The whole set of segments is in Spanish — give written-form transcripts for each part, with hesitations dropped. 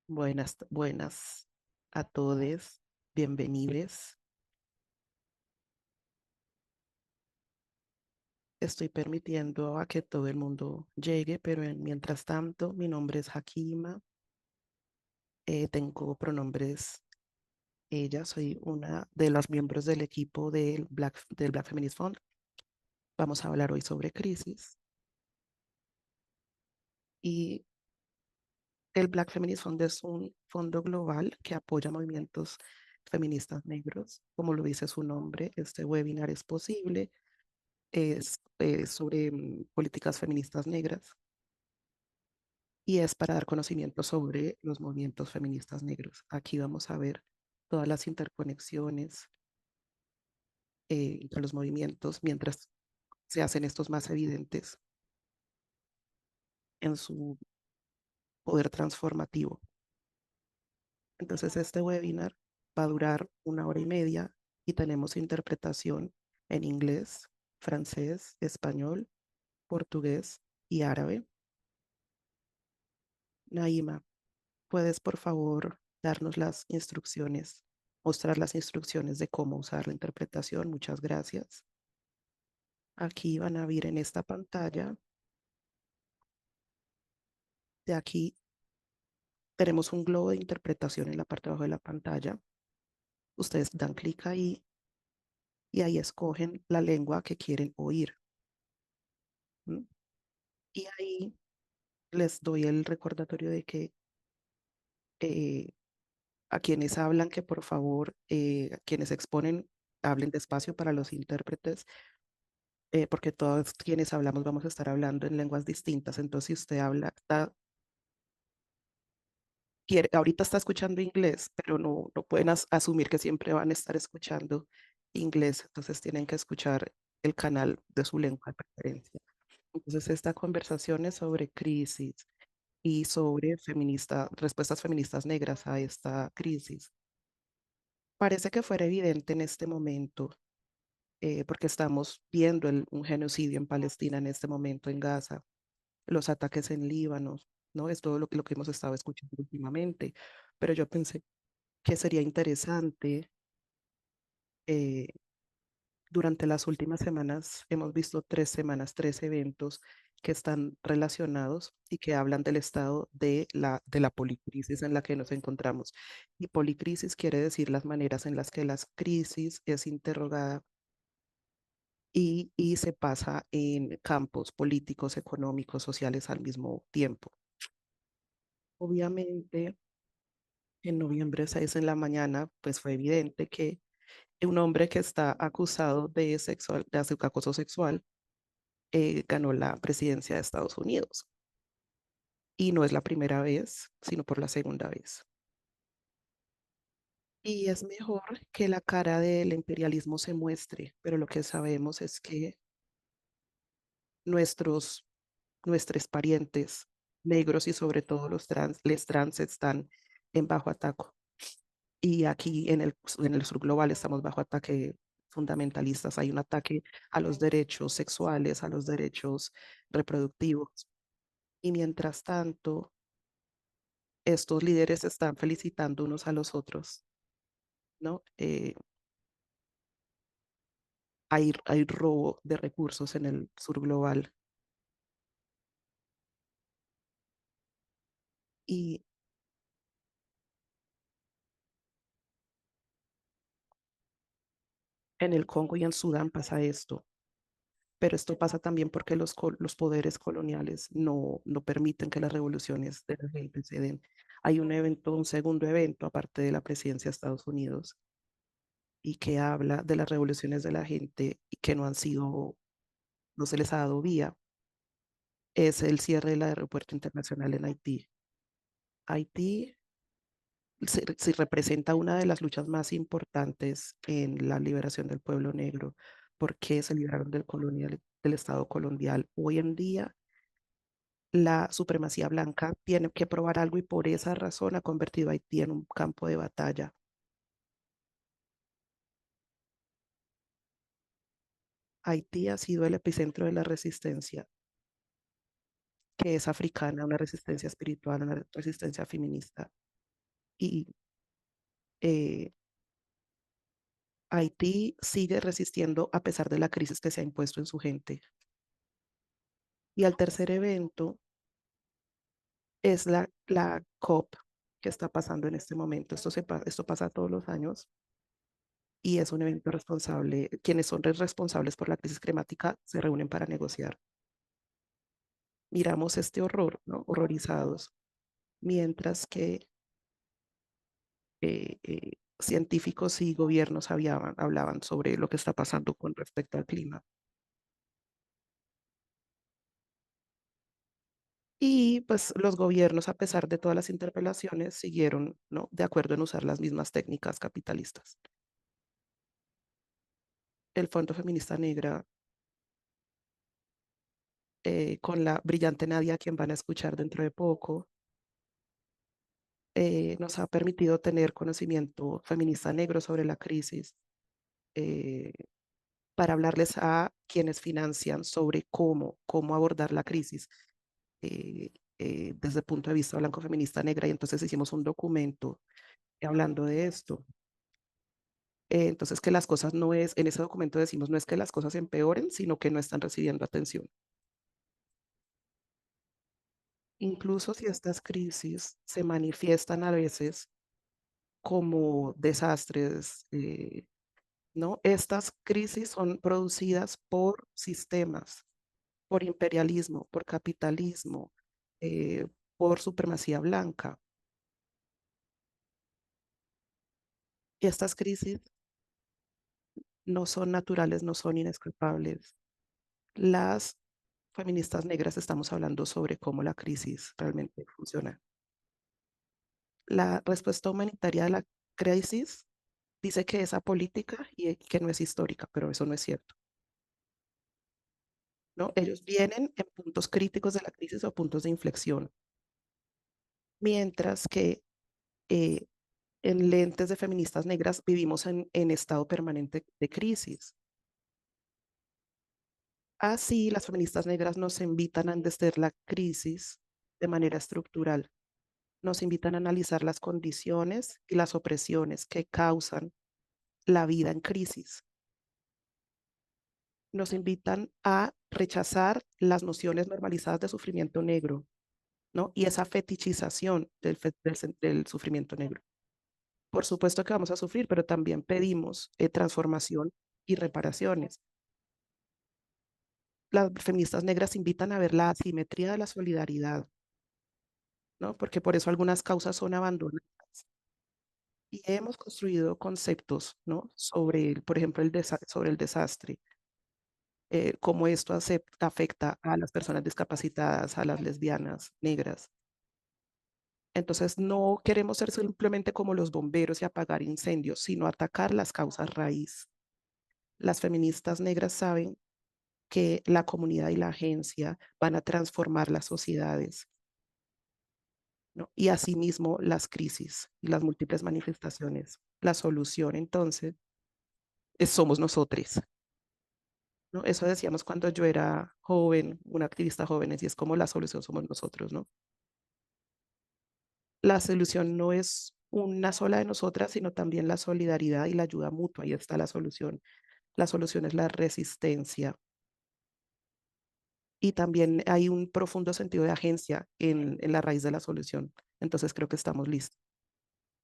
Buenas a todos, bienvenidos. Estoy permitiendo a que todo el mundo llegue, pero mientras tanto, mi nombre es Hakima, tengo pronombres ella, soy una de las miembros del equipo del Black Feminist Fund. Vamos a hablar hoy sobre crisis y el Black Feminist Fund es un fondo global que apoya movimientos feministas negros. Como lo dice su nombre, este webinar es posible es sobre políticas feministas negras y es para dar conocimiento sobre los movimientos feministas negros. Aquí vamos a ver todas las interconexiones entre los movimientos mientras se hacen estos más evidentes en su poder transformativo. Entonces, este webinar va a durar 1 hora y media y tenemos interpretación en inglés, francés, español, portugués y árabe. Naima, ¿puedes, por favor, darnos las instrucciones, mostrar las instrucciones de cómo usar la interpretación? Muchas gracias. Aquí van a ver en esta pantalla. De aquí tenemos un globo de interpretación en la parte de abajo de la pantalla. Ustedes dan clic ahí y ahí escogen la lengua que quieren oír. ¿M? Y ahí les doy el recordatorio de que eh, a quienes hablan, que por favor, a quienes exponen, hablen despacio para los intérpretes porque todos quienes hablamos vamos a estar hablando en lenguas distintas. Entonces, si usted habla, ahorita está escuchando inglés, pero no pueden asumir que siempre van a estar escuchando inglés. Entonces, tienen que escuchar el canal de su lengua de preferencia. Entonces, esta conversación es sobre crisis y sobre respuestas feministas negras a esta crisis. Parece que fuera evidente en este momento, porque estamos viendo un genocidio en Palestina en este momento, en Gaza, los ataques en Líbano, ¿no? Es todo lo que hemos estado escuchando últimamente. Pero yo pensé que sería interesante, eh, durante las últimas semanas hemos visto 3 semanas, 3 eventos que están relacionados y que hablan del estado de la policrisis en la que nos encontramos. Y policrisis quiere decir las maneras en las que las crisis es interrogada y se pasa en campos políticos, económicos, sociales al mismo tiempo. Obviamente, en noviembre 6 en la mañana, pues fue evidente que un hombre que está acusado de acoso sexual ganó la presidencia de Estados Unidos. Y no es la primera vez, sino por la segunda vez. Y es mejor que la cara del imperialismo se muestre, pero lo que sabemos es que nuestros, nuestros parientes negros y sobre todo les trans están en bajo ataque. Y aquí en el sur global estamos bajo ataque fundamentalistas. Hay un ataque a los derechos sexuales, a los derechos reproductivos. Y mientras tanto, estos líderes se están felicitando unos a los otros, ¿no? Hay robo de recursos en el sur global y en el Congo y en Sudán pasa esto. Pero esto pasa también porque los poderes coloniales no permiten que las revoluciones de la gente se den. Hay un segundo evento, aparte de la presidencia de Estados Unidos, y que habla de las revoluciones de la gente y que no se les ha dado vía, es el cierre del aeropuerto internacional en Haití. Haití se representa una de las luchas más importantes en la liberación del pueblo negro, porque se liberaron del Estado colonial. Hoy en día, la supremacía blanca tiene que probar algo y por esa razón ha convertido a Haití en un campo de batalla. Haití ha sido el epicentro de la resistencia, que es africana, una resistencia espiritual, una resistencia feminista. y eh, Haití sigue resistiendo a pesar de la crisis que se ha impuesto en su gente. Y el tercer evento es la COP que está pasando en este momento. Esto pasa todos los años y es un evento responsable. Quienes son responsables por la crisis climática se reúnen para negociar. Miramos este horror, ¿no? Horrorizados, mientras que científicos y gobiernos hablaban sobre lo que está pasando con respecto al clima. Y pues los gobiernos, a pesar de todas las interpelaciones, siguieron, ¿no?, de acuerdo en usar las mismas técnicas capitalistas. El Fondo Feminista Negra, con la brillante Nadia, a quien van a escuchar dentro de poco, nos ha permitido tener conocimiento feminista negro sobre la crisis, eh, para hablarles a quienes financian sobre cómo abordar la crisis, eh, desde el punto de vista blanco feminista negra. Y entonces hicimos un documento hablando de esto. Entonces, que las cosas no es, en ese documento decimos, no es que las cosas empeoren, sino que no están recibiendo atención. Incluso si estas crisis se manifiestan a veces como desastres, ¿no? Estas crisis son producidas por sistemas, por imperialismo, por capitalismo, eh, por supremacía blanca. Y estas crisis no son naturales, no son inescapables. Las feministas negras estamos hablando sobre cómo la crisis realmente funciona. La respuesta humanitaria a la crisis dice que es apolítica y que no es histórica, pero eso no es cierto, ¿no? Ellos vienen en puntos críticos de la crisis o puntos de inflexión, mientras que eh, en lentes de feministas negras vivimos en estado permanente de crisis. Así, las feministas negras nos invitan a entender la crisis de manera estructural, nos invitan a analizar las condiciones y las opresiones que causan la vida en crisis. Nos invitan a rechazar las nociones normalizadas de sufrimiento negro, ¿no? Y esa fetichización del sufrimiento negro. Por supuesto que vamos a sufrir, pero también pedimos transformación y reparaciones. Las feministas negras invitan a ver la asimetría de la solidaridad, ¿no? Porque por eso algunas causas son abandonadas. Y hemos construido conceptos, ¿no?, sobre, por ejemplo, sobre el desastre, cómo esto afecta a las personas discapacitadas, a las lesbianas, negras. Entonces, no queremos ser simplemente como los bomberos y apagar incendios, sino atacar las causas raíz. Las feministas negras saben que la comunidad y la agencia van a transformar las sociedades, ¿no? Y asimismo las crisis y las múltiples manifestaciones. La solución, entonces, somos nosotros, ¿no? Eso decíamos cuando yo era joven, una activista joven, y es como la solución somos nosotros, ¿no? La solución no es una sola de nosotras, sino también la solidaridad y la ayuda mutua. Ahí está la solución. La solución es la resistencia. Y también hay un profundo sentido de agencia en la raíz de la solución. Entonces creo que estamos listos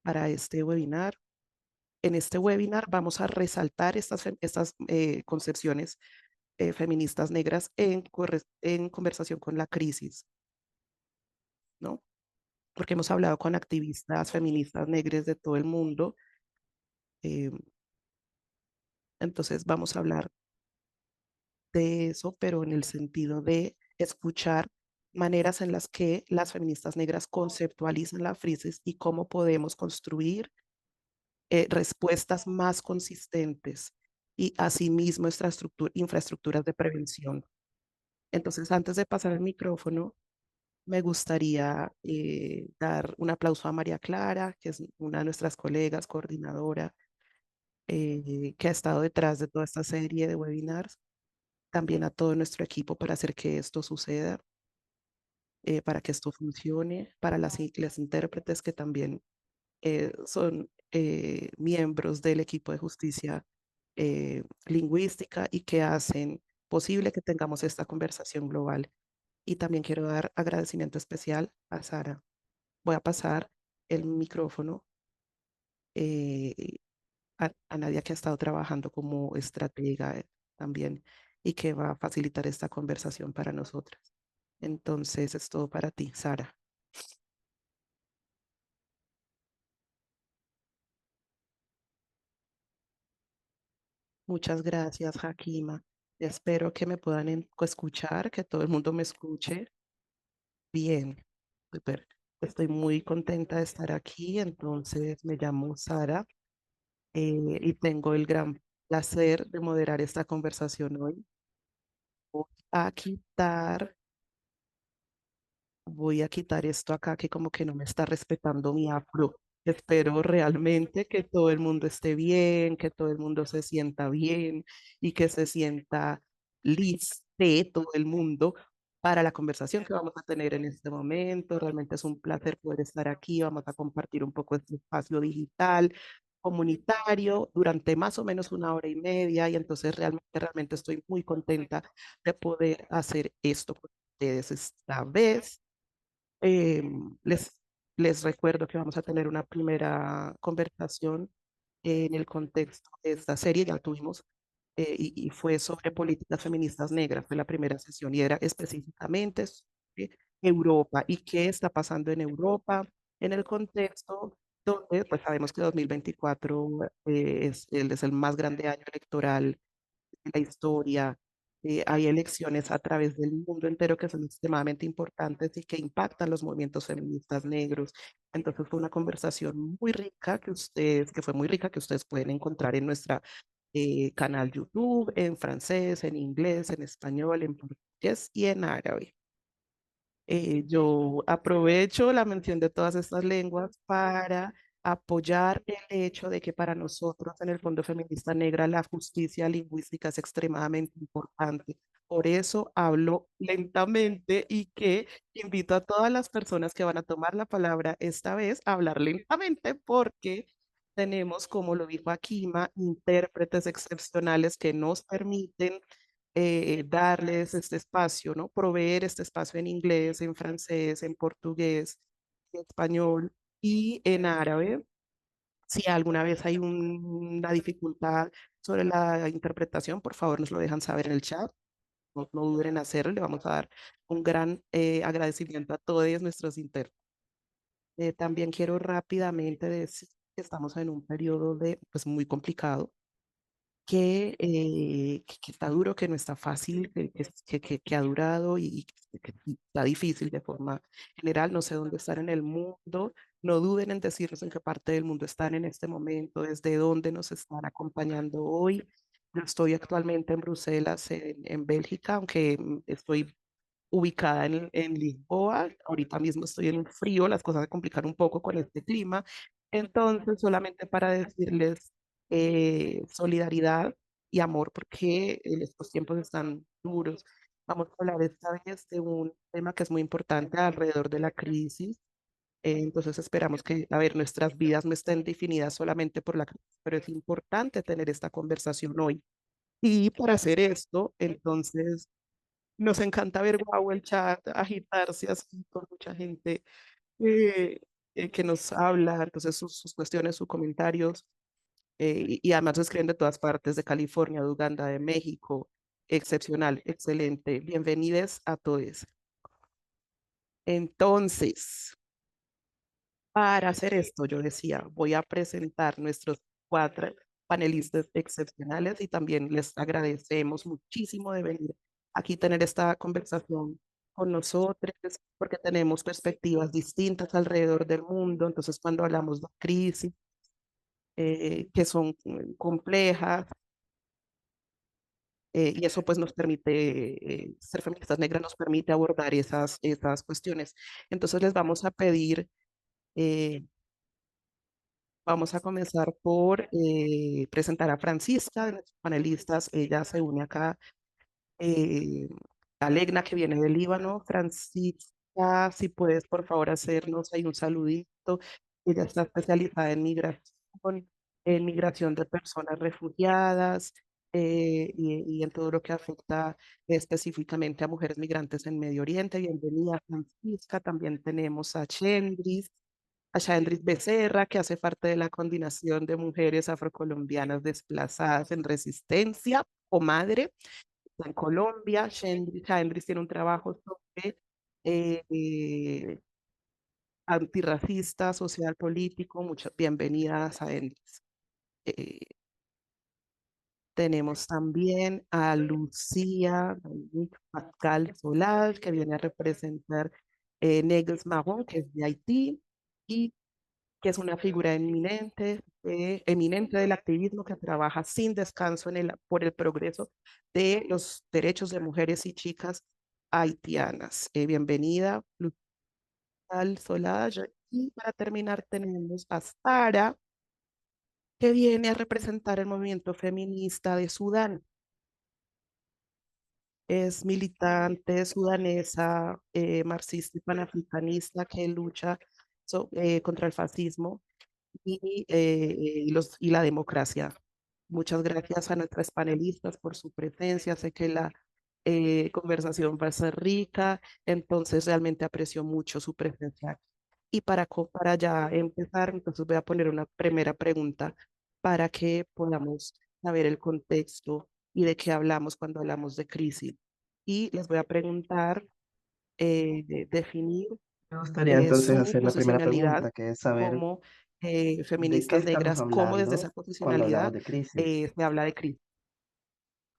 para este webinar. En este webinar vamos a resaltar estas concepciones feministas negras en conversación con la crisis, ¿no? Porque hemos hablado con activistas feministas negras de todo el mundo. eh, entonces vamos a hablar de eso, pero en el sentido de escuchar maneras en las que las feministas negras conceptualizan la crisis y cómo podemos construir respuestas más consistentes y asimismo infraestructuras de prevención. Entonces, antes de pasar el micrófono, me gustaría dar un aplauso a María Clara, que es una de nuestras colegas, coordinadora, que ha estado detrás de toda esta serie de webinars. También a todo nuestro equipo para hacer que esto suceda, para que esto funcione, para las intérpretes que también son miembros del equipo de justicia lingüística y que hacen posible que tengamos esta conversación global. Y también quiero dar agradecimiento especial a Sara. Voy a pasar el micrófono eh, a Nadia, que ha estado trabajando como estratega también y que va a facilitar esta conversación para nosotras. Entonces, es todo para ti, Sara. Muchas gracias, Hakima. Espero que me puedan escuchar, que todo el mundo me escuche bien. Súper. Estoy muy contenta de estar aquí. Entonces, me llamo Sara y tengo el gran placer de moderar esta conversación hoy. Voy a quitar Voy a quitar esto acá que como que no me está respetando mi afro. Espero realmente que todo el mundo esté bien, que todo el mundo se sienta bien y que se sienta listo todo el mundo para la conversación que vamos a tener en este momento. Realmente es un placer poder estar aquí. Vamos a compartir un poco este espacio digital, comunitario, durante más o menos una hora y media. Y entonces realmente estoy muy contenta de poder hacer esto con ustedes esta vez. Eh, les, les recuerdo que vamos a tener una primera conversación en el contexto de esta serie, ya la tuvimos, y fue sobre políticas feministas negras, fue la primera sesión y era específicamente sobre Europa y qué está pasando en Europa en el contexto donde pues sabemos que 2024 es el más grande año electoral la historia. Hay elecciones a través del mundo entero que son extremadamente importantes y que impactan los movimientos feministas negros. Entonces fue una conversación muy rica que fue muy rica, que ustedes pueden encontrar en nuestra canal YouTube, en francés, en inglés, en español, en portugués y en árabe. Yo aprovecho la mención de todas estas lenguas para apoyar el hecho de que para nosotros en el Fondo Feminista Negra la justicia lingüística es extremadamente importante. Por eso hablo lentamente y que invito a todas las personas que van a tomar la palabra esta vez a hablar lentamente porque tenemos, como lo dijo Akima, intérpretes excepcionales que nos permiten darles este espacio, ¿no? Proveer este espacio en inglés, en francés, en portugués, en español y en árabe. Si alguna vez hay una dificultad sobre la interpretación, por favor nos lo dejan saber en el chat. No duden en hacerlo. Le vamos a dar un gran agradecimiento a todos nuestros intérpretes. También quiero rápidamente decir que estamos en un periodo pues, muy complicado que está duro, que no está fácil, que ha durado y que está difícil de forma general. No sé dónde están en el mundo. No duden en decirnos en qué parte del mundo están en este momento, desde dónde nos están acompañando hoy. Yo estoy actualmente en Bruselas, en Bélgica, aunque estoy ubicada en Lisboa. Ahorita mismo estoy en un frío, las cosas se complican un poco con este clima. Entonces, solamente para decirles solidaridad y amor, porque estos tiempos están duros. Vamos a hablar esta vez de un tema que es muy importante alrededor de la crisis. Entonces esperamos que, a ver, nuestras vidas no estén definidas solamente por la crisis, pero es importante tener esta conversación hoy. Y para hacer esto, entonces nos encanta ver guau el chat agitarse así con mucha gente eh, que nos habla, entonces sus cuestiones, sus comentarios, y además nos escriben de todas partes, de California, de Uganda, de México. Excepcional, excelente. Bienvenidos a todos. Entonces, para hacer esto, yo decía, voy a presentar nuestros cuatro panelistas excepcionales y también les agradecemos muchísimo de venir aquí tener esta conversación con nosotros, porque tenemos perspectivas distintas alrededor del mundo. Entonces, cuando hablamos de crisis que son complejas, y eso pues nos permite, ser feministas negras nos permite abordar esas cuestiones. Entonces, les vamos a pedir eh, vamos a comenzar por presentar a Francisca, de nuestros panelistas. Ella se une acá. eh, Alegna, que viene del Líbano. Francisca, si puedes, por favor, hacernos ahí un saludito. Ella está especializada en migración de personas refugiadas y en todo lo que afecta específicamente a mujeres migrantes en Medio Oriente. Bienvenida, Francisca. También tenemos a Chandris Becerra, que hace parte de la coordinación de mujeres afrocolombianas desplazadas en resistencia o madre en Colombia. Chandris tiene un trabajo sobre antirracista, social, político. Muchas bienvenidas a él. Eh, Tenemos también a Lucía Pascal Solal, que viene a representar Negros Marrón, que es de Haití, y que es una figura eminente del activismo que trabaja sin descanso por el progreso de los derechos de mujeres y chicas haitianas. Bienvenida, Lucía Solal. Y para terminar tenemos a Sara, que viene a representar el movimiento feminista de Sudán. Es militante sudanesa, marxista y panafricanista que lucha contra el fascismo y la democracia. Muchas gracias a nuestras panelistas por su presencia. Sé que la conversación va a ser rica, entonces realmente aprecio mucho su presencia. Y para ya empezar, entonces voy a poner una primera pregunta para que podamos saber el contexto y de qué hablamos cuando hablamos de crisis. Y les voy a preguntar, definir Me gustaría entonces su hacer la primera posicionalidad pregunta, que es saber como de qué feministas estamos negras, cómo desde hablando esa cuando hablamos posicionalidad de crisis. se habla de crisis.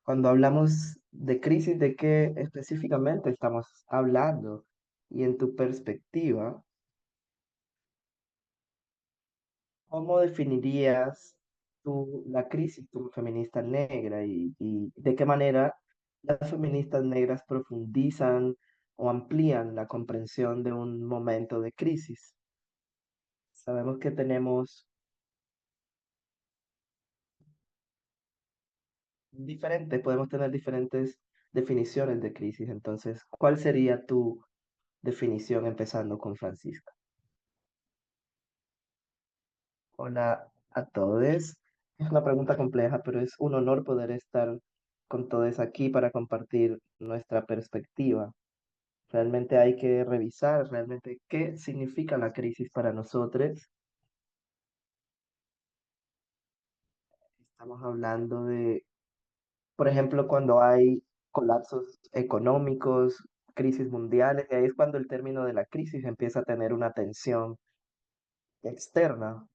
Cuando hablamos de crisis, ¿de qué específicamente estamos hablando? Y en tu perspectiva, ¿cómo definirías tú la crisis como feminista negra y de qué manera las feministas negras profundizan o amplían la comprensión de un momento de crisis? Sabemos que tenemos podemos tener diferentes definiciones de crisis. Entonces, ¿cuál sería tu definición empezando con Francisca? Hola a todos. Es una pregunta compleja, pero es un honor poder estar con todos aquí para compartir nuestra perspectiva. Realmente hay que revisar realmente qué significa la crisis para nosotros. Estamos hablando de, por ejemplo, cuando hay colapsos económicos, crisis mundiales, y ahí es cuando el término de la crisis empieza a tener una tensión externa.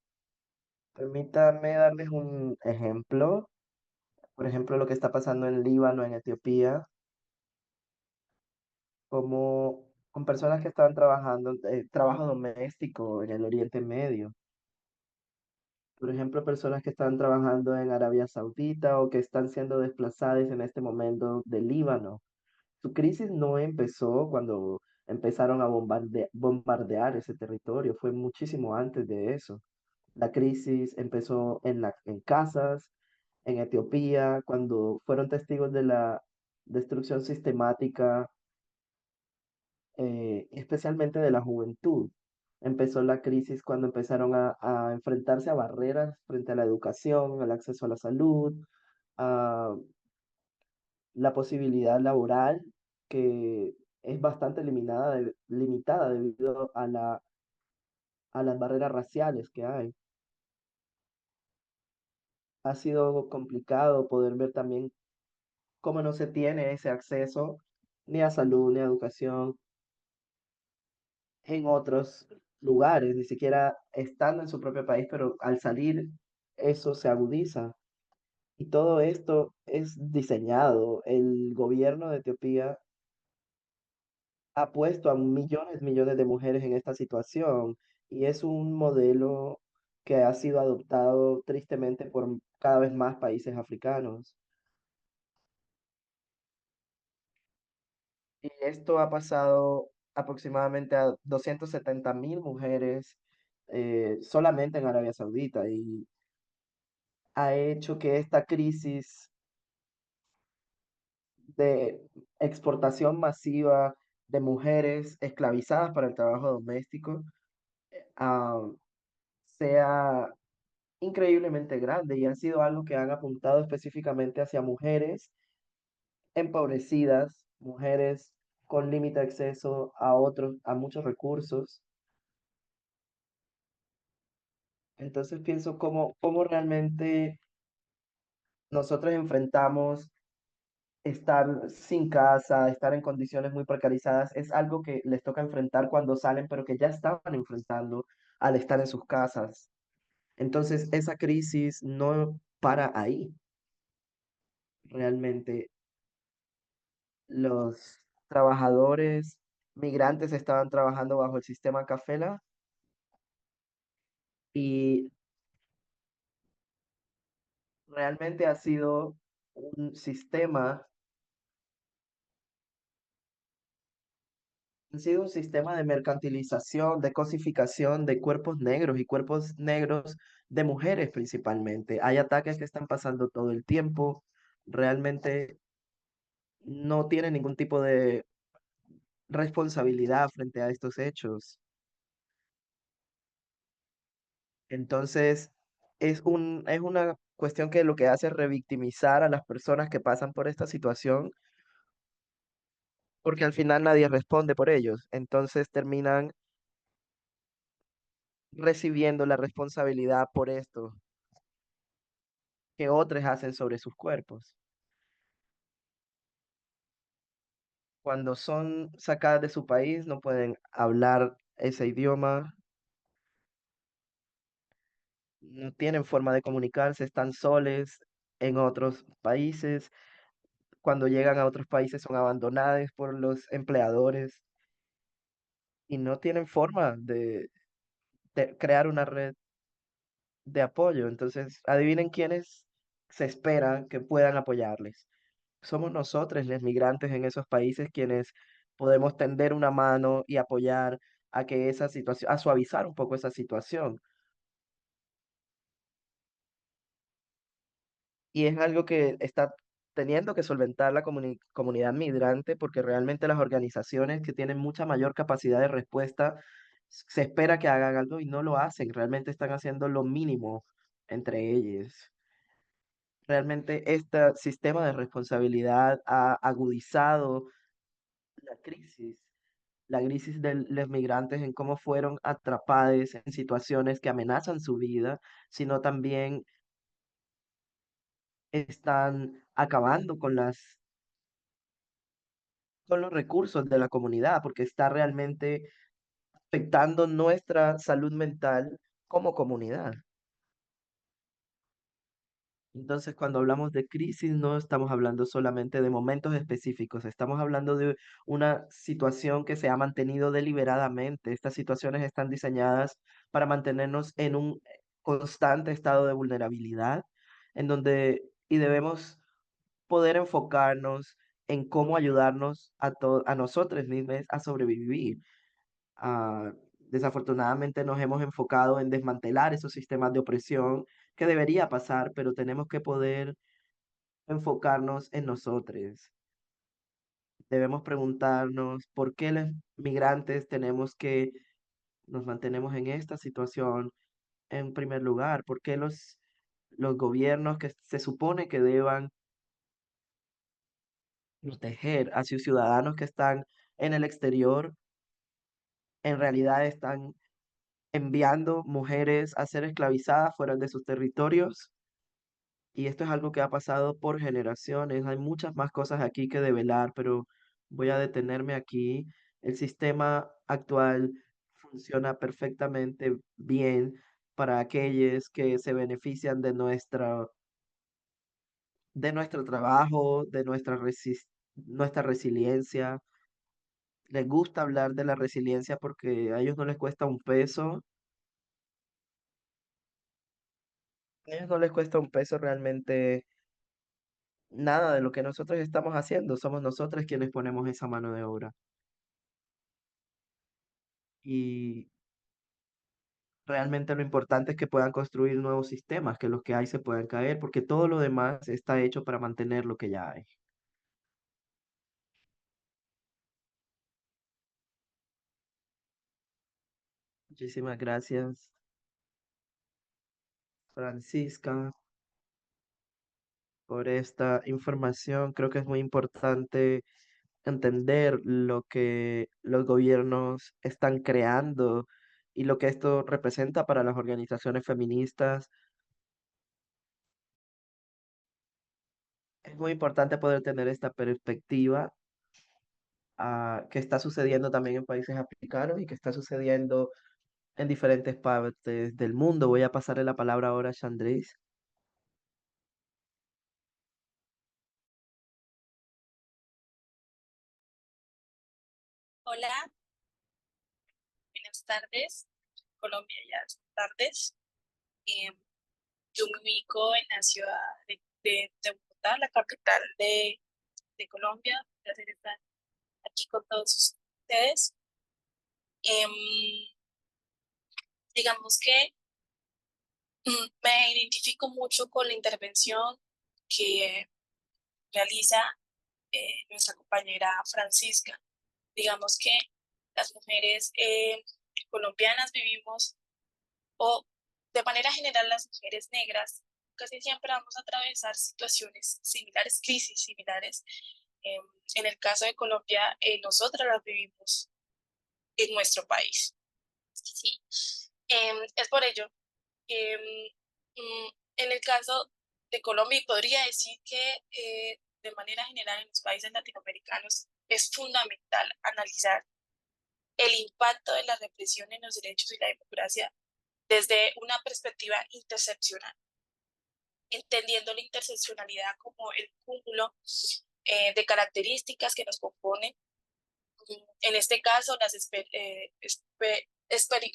Permítanme darles un ejemplo. Por ejemplo, lo que está pasando en Líbano, en Etiopía, como con personas que estaban trabajando, trabajo doméstico en el Oriente Medio. Por ejemplo, personas que están trabajando en Arabia Saudita o que están siendo desplazadas en este momento de Líbano. Su crisis no empezó cuando empezaron a bombardear ese territorio, fue muchísimo antes de eso. La crisis empezó en casas, en Etiopía, cuando fueron testigos de la destrucción sistemática, especialmente de la juventud. Empezó la crisis cuando empezaron a enfrentarse a barreras frente a la educación, al acceso a la salud, a la posibilidad laboral, que es bastante limitada debido a las barreras raciales que hay. Ha sido complicado poder ver también cómo no se tiene ese acceso ni a salud ni a educación en otros lugares, ni siquiera estando en su propio país, pero al salir eso se agudiza. Y todo esto es diseñado. El gobierno de Etiopía ha puesto a millones de mujeres en esta situación y es un modelo que ha sido adoptado tristemente por cada vez más países africanos. Y esto ha pasado aproximadamente a 270.000 mujeres solamente en Arabia Saudita y ha hecho que esta crisis de exportación masiva de mujeres esclavizadas para el trabajo doméstico sea increíblemente grande y ha sido algo que han apuntado específicamente hacia mujeres empobrecidas, mujeres con límite de acceso a otros, a muchos recursos. Entonces pienso cómo realmente nosotros enfrentamos estar sin casa, estar en condiciones muy precarizadas, es algo que les toca enfrentar cuando salen, pero que ya estaban enfrentando al estar en sus casas. Entonces, esa crisis no para ahí. Realmente, los trabajadores migrantes estaban trabajando bajo el sistema Cafela y realmente un sistema, ha sido un sistema de mercantilización, de cosificación de cuerpos negros y cuerpos negros de mujeres principalmente. Hay ataques que están pasando todo el tiempo. Realmente no tienen ningún tipo de responsabilidad frente a estos hechos. Entonces, es una cuestión que lo que hace es revictimizar a las personas que pasan por esta situación, porque al final nadie responde por ellos. Entonces terminan recibiendo la responsabilidad por esto que otros hacen sobre sus cuerpos. Cuando son sacadas de su país, no pueden hablar ese idioma, no tienen forma de comunicarse, están soles en otros países. Cuando llegan a otros países son abandonadas por los empleadores y no tienen forma de crear una red de apoyo. Entonces, adivinen quiénes se espera que puedan apoyarles. Somos nosotros, los migrantes en esos países, quienes podemos tender una mano y apoyar a que esa situación, a suavizar un poco esa situación. Y es algo que está teniendo que solventar la comunidad migrante porque realmente las organizaciones que tienen mucha mayor capacidad de respuesta se espera que hagan algo y no lo hacen, realmente están haciendo lo mínimo entre ellos. Realmente este sistema de responsabilidad ha agudizado la crisis, la crisis de los migrantes en cómo fueron atrapados en situaciones que amenazan su vida, sino también están acabando con los recursos de la comunidad, porque está realmente afectando nuestra salud mental como comunidad. Entonces, cuando hablamos de crisis, no estamos hablando solamente de momentos específicos, estamos hablando de una situación que se ha mantenido deliberadamente. Estas situaciones están diseñadas para mantenernos en un constante estado de vulnerabilidad, en donde y debemos poder enfocarnos en cómo ayudarnos a nosotros mismos a sobrevivir. Desafortunadamente nos hemos enfocado en desmantelar esos sistemas de opresión que debería pasar, pero tenemos que poder enfocarnos en nosotros. Debemos preguntarnos por qué los migrantes tenemos que nos mantenemos en esta situación en primer lugar, por qué los gobiernos que se supone que deban proteger a sus ciudadanos que están en el exterior, en realidad están enviando mujeres a ser esclavizadas fuera de sus territorios. Y esto es algo que ha pasado por generaciones. Hay muchas más cosas aquí que develar, pero voy a detenerme aquí. El sistema actual funciona perfectamente bien para aquellos que se benefician de nuestro trabajo, de nuestra resiliencia. Les gusta hablar de la resiliencia porque a ellos no les cuesta un peso. A ellos no les cuesta un peso realmente nada de lo que nosotros estamos haciendo. Somos nosotros quienes ponemos esa mano de obra. Y realmente lo importante es que puedan construir nuevos sistemas, que los que hay se puedan caer, porque todo lo demás está hecho para mantener lo que ya hay. Muchísimas gracias. Francisca, por esta información. Creo que es muy importante entender lo que los gobiernos están creando y lo que esto representa para las organizaciones feministas. Es muy importante poder tener esta perspectiva que está sucediendo también en países africanos y que está sucediendo en diferentes partes del mundo. Voy a pasarle la palabra ahora a Chandris. Hola, buenas tardes. Colombia ya es tardes. Eh, yo me ubico en la ciudad de Bogotá, la capital de Colombia. Un placer estar aquí con todos ustedes. Em, digamos que me identifico mucho con la intervención que realiza nuestra compañera Francisca. Digamos que las mujeres colombianas vivimos o de manera general las mujeres negras casi siempre vamos a atravesar situaciones similares, crisis similares. Eh, en el caso de Colombia, nosotras las vivimos en nuestro país. ¿Sí? Es por ello que en el caso de Colombia, y podría decir que de manera general en los países latinoamericanos es fundamental analizar el impacto de la represión en los derechos y la democracia desde una perspectiva interseccional, entendiendo la interseccionalidad como el cúmulo de características que nos componen. En este caso,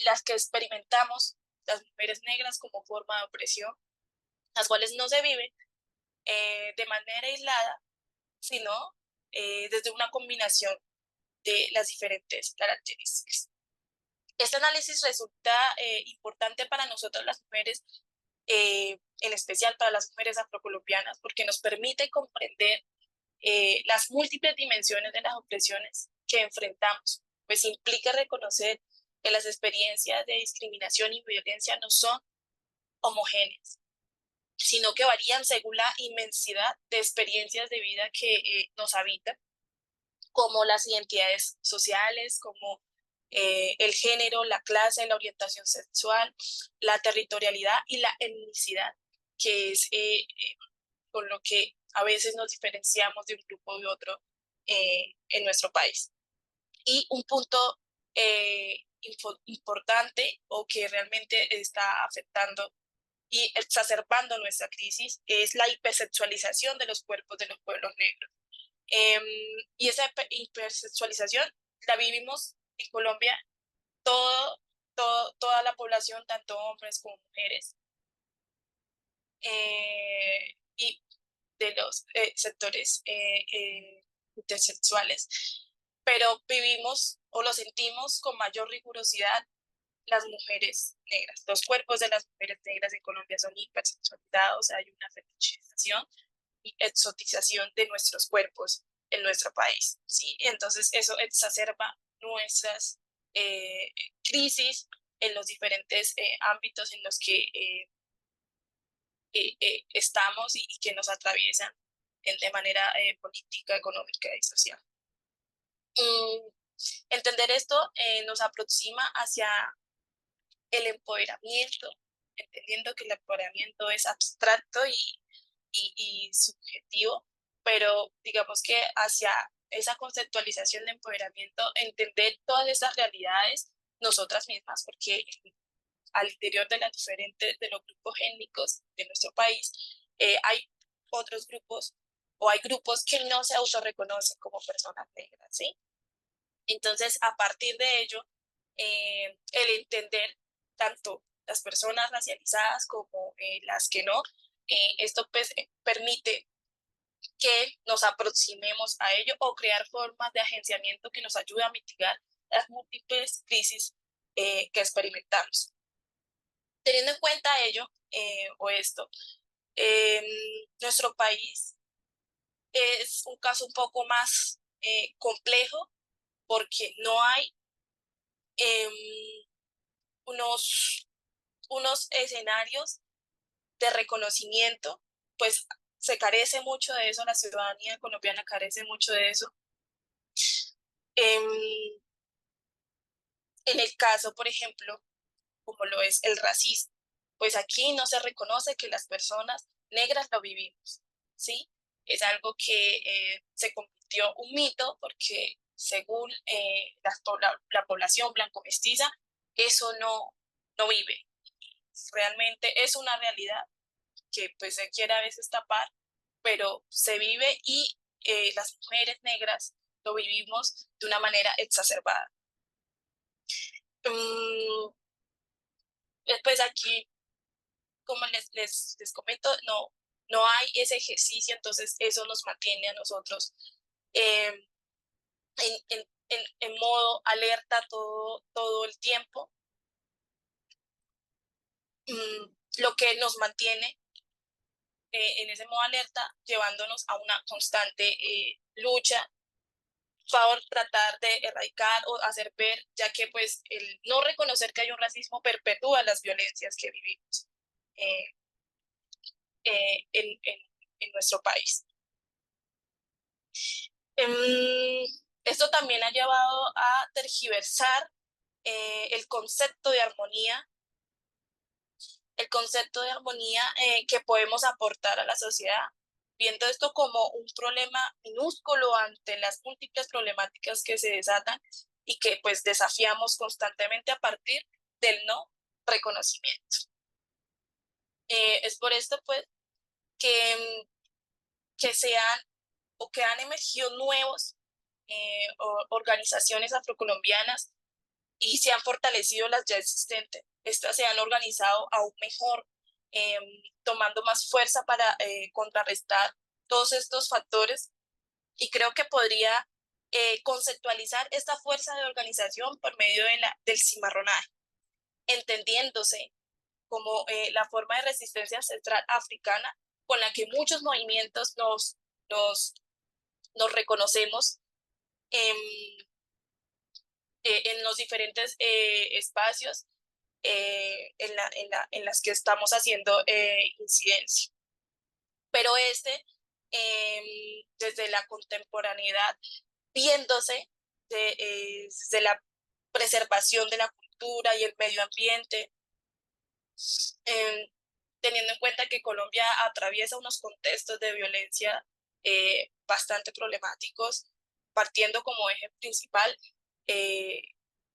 las que experimentamos las mujeres negras como forma de opresión, las cuales no se viven de manera aislada, sino desde una combinación de las diferentes características. Este análisis resulta importante para nosotras las mujeres, en especial para las mujeres afrocolombianas, porque nos permite comprender las múltiples dimensiones de las opresiones que enfrentamos, pues implica reconocer que las experiencias de discriminación y violencia no son homogéneas, sino que varían según la inmensidad de experiencias de vida que nos habitan, como las identidades sociales, como el género, la clase, la orientación sexual, la territorialidad y la etnicidad, que es con lo que a veces nos diferenciamos de un grupo de otro en nuestro país. Y un punto importante o que realmente está afectando y exacerbando nuestra crisis es la hipersexualización de los cuerpos de los pueblos negros. Eh, y esa hipersexualización la vivimos en Colombia toda la población, tanto hombres como mujeres, y de los sectores intersexuales. Pero vivimos o lo sentimos con mayor rigurosidad las mujeres negras. Los cuerpos de las mujeres negras en Colombia son hipersexualizados, hay una fetichización y exotización de nuestros cuerpos en nuestro país, ¿sí? Entonces eso exacerba nuestras crisis en los diferentes ámbitos en los que estamos y que nos atraviesan de manera política, económica y social. Mm, entender esto nos aproxima hacia el empoderamiento, entendiendo que el empoderamiento es abstracto y subjetivo, pero digamos que hacia esa conceptualización de empoderamiento, entender todas esas realidades nosotras mismas, porque al interior de las diferentes, de los grupos étnicos de nuestro país, hay otros grupos o hay grupos que no se autorreconocen como personas negras, ¿sí? Entonces, a partir de ello, el entender tanto las personas racializadas como las que no, esto pues, permite que nos aproximemos a ello o crear formas de agenciamiento que nos ayude a mitigar las múltiples crisis que experimentamos. Teniendo en cuenta ello o esto, eh, nuestro país es un caso un poco más complejo porque no hay eh, unos escenarios de reconocimiento, pues se carece mucho de eso, la ciudadanía colombiana carece mucho de eso. En, en el caso, por ejemplo, como lo es el racismo, pues aquí no se reconoce que las personas negras lo vivimos, ¿sí? Es algo que se convirtió un mito porque según la población blanco-mestiza, eso no vive. Realmente es una realidad que pues se quiere a veces tapar, pero se vive y las mujeres negras lo vivimos de una manera exacerbada. Mm, Después aquí, como les comento, no hay ese ejercicio, entonces eso nos mantiene a nosotros eh, en modo alerta todo el tiempo. Lo que nos mantiene en ese modo alerta, llevándonos a una constante lucha por tratar de erradicar o hacer ver, ya que pues el no reconocer que hay un racismo perpetúa las violencias que vivimos eh, eh, en, en, en nuestro país. Em, Esto también ha llevado a tergiversar el concepto de armonía que podemos aportar a la sociedad, viendo esto como un problema minúsculo ante las múltiples problemáticas que se desatan y que pues desafiamos constantemente a partir del no reconocimiento. Es por esto pues que, que sean o que han emergido nuevos organizaciones afrocolombianas y se han fortalecido las ya existentes. Estas se han organizado aún mejor, eh, tomando más fuerza para contrarrestar todos estos factores y creo que podría conceptualizar esta fuerza de organización por medio del cimarronaje, entendiéndose como la forma de resistencia ancestral africana con la que muchos movimientos nos reconocemos en, en los diferentes espacios en las que estamos haciendo incidencia. Pero desde la contemporaneidad, viéndose desde la preservación de la cultura y el medio ambiente, eh, teniendo en cuenta que Colombia atraviesa unos contextos de violencia bastante problemáticos, partiendo como eje principal eh,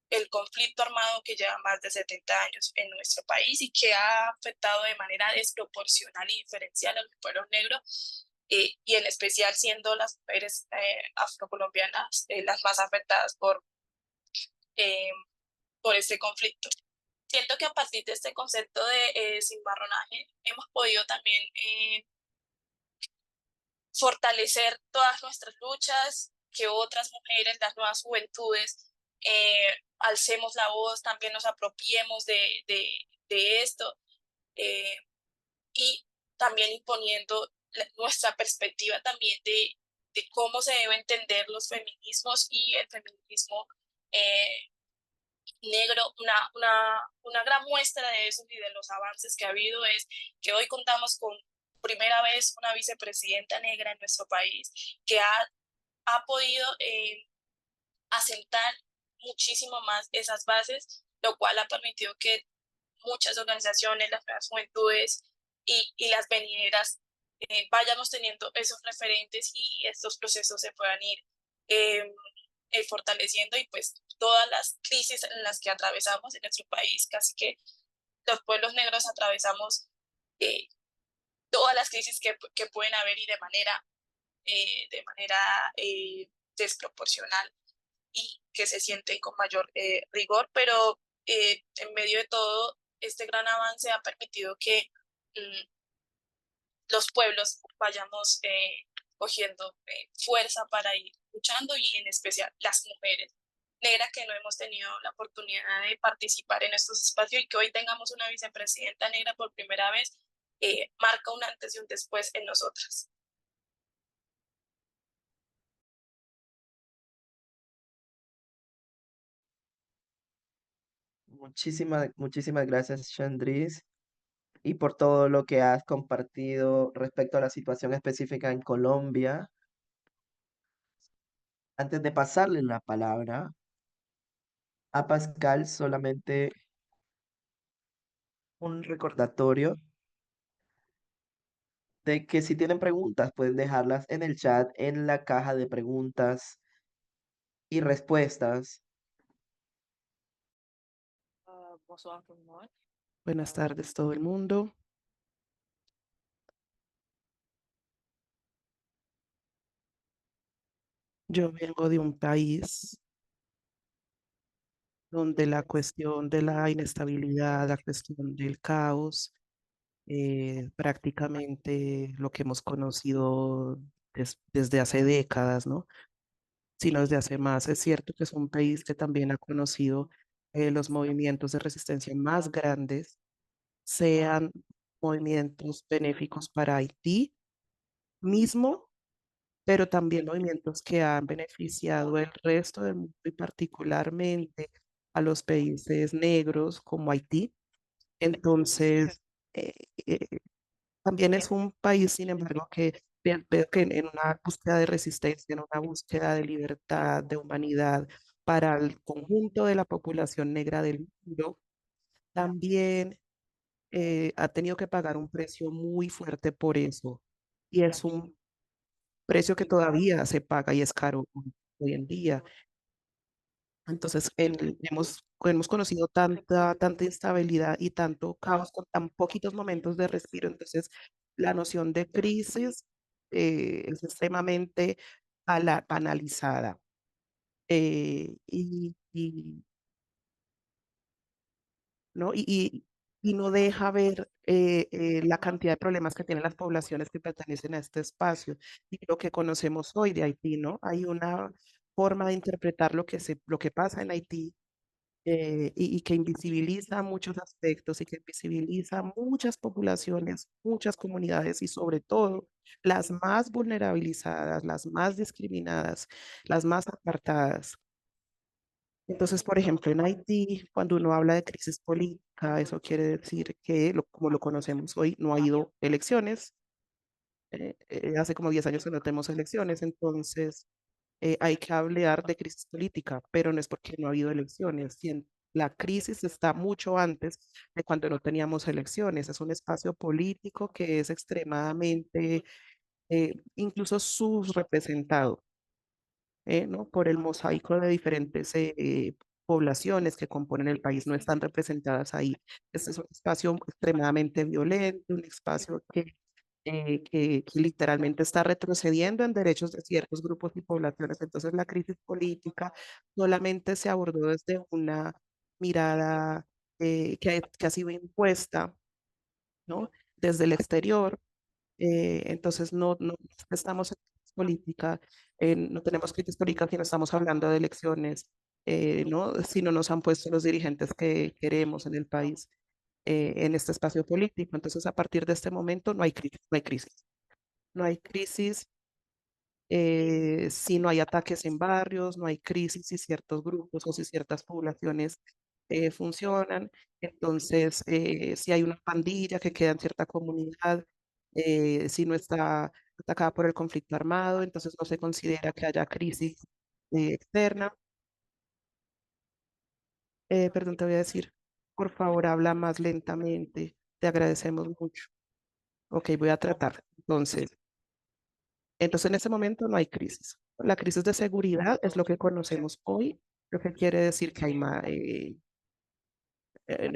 el conflicto armado que lleva más de 70 años en nuestro país y que ha afectado de manera desproporcional y diferencial a los pueblos negros y en especial siendo las mujeres afrocolombianas las más afectadas eh, por este conflicto. Siento que a partir de este concepto de cimarronaje hemos podido también fortalecer todas nuestras luchas, que otras mujeres, las nuevas juventudes, alcemos la voz, también nos apropiemos de esto y también imponiendo nuestra perspectiva también de cómo se deben entender los feminismos y el feminismo negro. Una gran muestra de eso y de los avances que ha habido es que hoy contamos con primera vez una vicepresidenta negra en nuestro país que ha podido asentar muchísimo más esas bases, lo cual ha permitido que muchas organizaciones, las nuevas juventudes y las venideras vayamos teniendo esos referentes y estos procesos se puedan ir eh, fortaleciendo y pues todas las crisis en las que atravesamos en nuestro país, casi que los pueblos negros atravesamos eh, todas las crisis que pueden haber y de manera desproporcional y que se sienten con mayor rigor, pero en medio de todo este gran avance ha permitido que los pueblos vayamos cogiendo fuerza para ir luchando y en especial las mujeres negras que no hemos tenido la oportunidad de participar en estos espacios y que hoy tengamos una vicepresidenta negra por primera vez, marca un antes y un después en nosotras. Muchísimas gracias, Chandris. y por todo lo que has compartido respecto a la situación específica en Colombia. Antes de pasarle la palabra a Pascal, solamente un recordatorio de que si tienen preguntas, pueden dejarlas en el chat, en la caja de preguntas y respuestas. Bonsoir tout le monde. Buenas tardes todo el mundo. Yo vengo de un país donde la cuestión de la inestabilidad, la cuestión del caos, prácticamente lo que hemos conocido desde hace décadas, ¿no? Sino desde hace más. Es cierto que es un país que también ha conocido los movimientos de resistencia más grandes, sean movimientos benéficos para Haití mismo, pero también movimientos que han beneficiado el resto del mundo y particularmente a los países negros como Haití. Entonces, eh, eh, también es un país, sin embargo, que veo que en una búsqueda de resistencia, en una búsqueda de libertad, de humanidad para el conjunto de la población negra del mundo, también ha tenido que pagar un precio muy fuerte por eso. Y es un precio que todavía se paga y es caro hoy en día. Entonces, hemos conocido tanta instabilidad y tanto caos con tan poquitos momentos de respiro. Entonces, la noción de crisis es extremadamente banalizada. ¿No? Y no deja ver la cantidad de problemas que tienen las poblaciones que pertenecen a este espacio y lo que conocemos hoy de Haití, ¿no? Hay una forma de interpretar lo que pasa en Haití y que invisibiliza muchos aspectos y que invisibiliza muchas poblaciones, muchas comunidades y sobre todo las más vulnerabilizadas, las más discriminadas, las más apartadas. Entonces, por ejemplo, en Haití, cuando uno habla de crisis política, eso quiere decir que, como lo conocemos hoy, no ha habido elecciones. Hace como 10 años que no tenemos elecciones, entonces hay que hablar de crisis política, pero no es porque no ha habido elecciones. La crisis está mucho antes de cuando no teníamos elecciones. Es un espacio político que es extremadamente, incluso subrepresentado, ¿no? Por el mosaico de diferentes poblaciones que componen el país, no están representadas ahí. Este es un espacio extremadamente violento, un espacio que literalmente está retrocediendo en derechos de ciertos grupos y poblaciones. Entonces, la crisis política solamente se abordó desde una mirada que ha sido impuesta, ¿no? Desde el exterior. Entonces, no estamos en crisis política, no tenemos crisis política si no estamos hablando de elecciones, ¿no? Si no nos han puesto los dirigentes que queremos en el país, en este espacio político. Entonces, a partir de este momento, no hay crisis, no hay crisis. No hay crisis si no hay ataques en barrios, no hay crisis si ciertos grupos o si ciertas poblaciones funcionan. Entonces, si hay una pandilla que queda en cierta comunidad, si no está atacada por el conflicto armado, entonces no se considera que haya crisis externa. Perdón, te voy a decir, por favor, habla más lentamente. Te agradecemos mucho. Ok, voy a tratar. Entonces, en ese momento no hay crisis. La crisis de seguridad es lo que conocemos hoy, lo que quiere decir que hay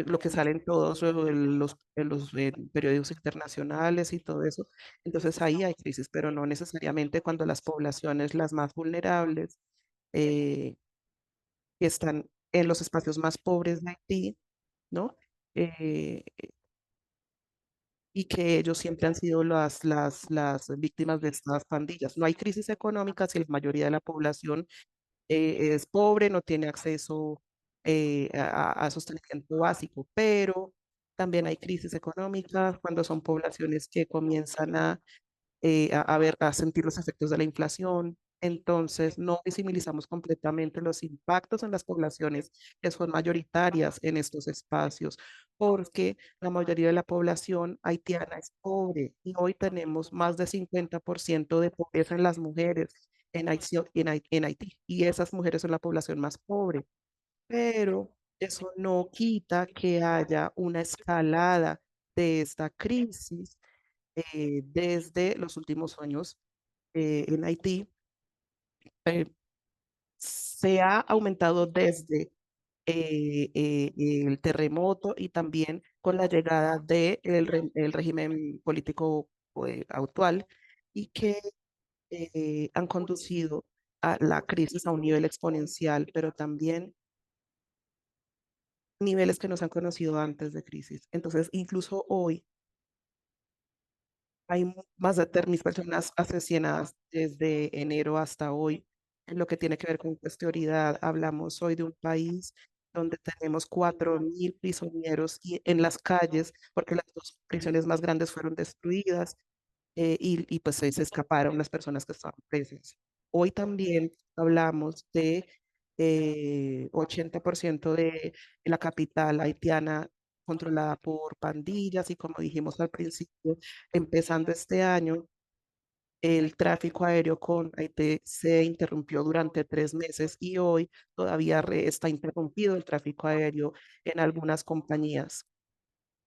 lo que sale en todos los periódicos internacionales y todo eso. Entonces ahí hay crisis, pero no necesariamente cuando las poblaciones, las más vulnerables, eh, que están en los espacios más pobres de Haití, ¿no? Eh, y que ellos siempre han sido las víctimas de estas pandillas. No hay crisis económica si la mayoría de la población es pobre, no tiene acceso a sostenimiento básico, pero también hay crisis económicas cuando son poblaciones que comienzan a ver, a sentir los efectos de la inflación, entonces no visibilizamos completamente los impactos en las poblaciones que son mayoritarias en estos espacios, porque la mayoría de la población haitiana es pobre y hoy tenemos más de 50% de pobreza en las mujeres en Haití, y esas mujeres son la población más pobre, pero eso no quita que haya una escalada de esta crisis desde los últimos años en Haití. eh, Se ha aumentado desde el terremoto y también con la llegada del el régimen político actual, y que han conducido a la crisis a un nivel exponencial, pero también niveles que no se han conocido antes de crisis. Entonces, incluso hoy hay más de 3.000 personas asesinadas desde enero hasta hoy. En lo que tiene que ver con posterioridad, hablamos hoy de un país donde tenemos 4.000 prisioneros en las calles, porque las dos prisiones más grandes fueron destruidas, y pues se escaparon las personas que estaban presas. Hoy también hablamos de 80% de la capital haitiana controlada por pandillas, y como dijimos al principio, empezando este año, el tráfico aéreo con Haití se interrumpió durante 3 meses, y hoy todavía está interrumpido el tráfico aéreo en algunas compañías,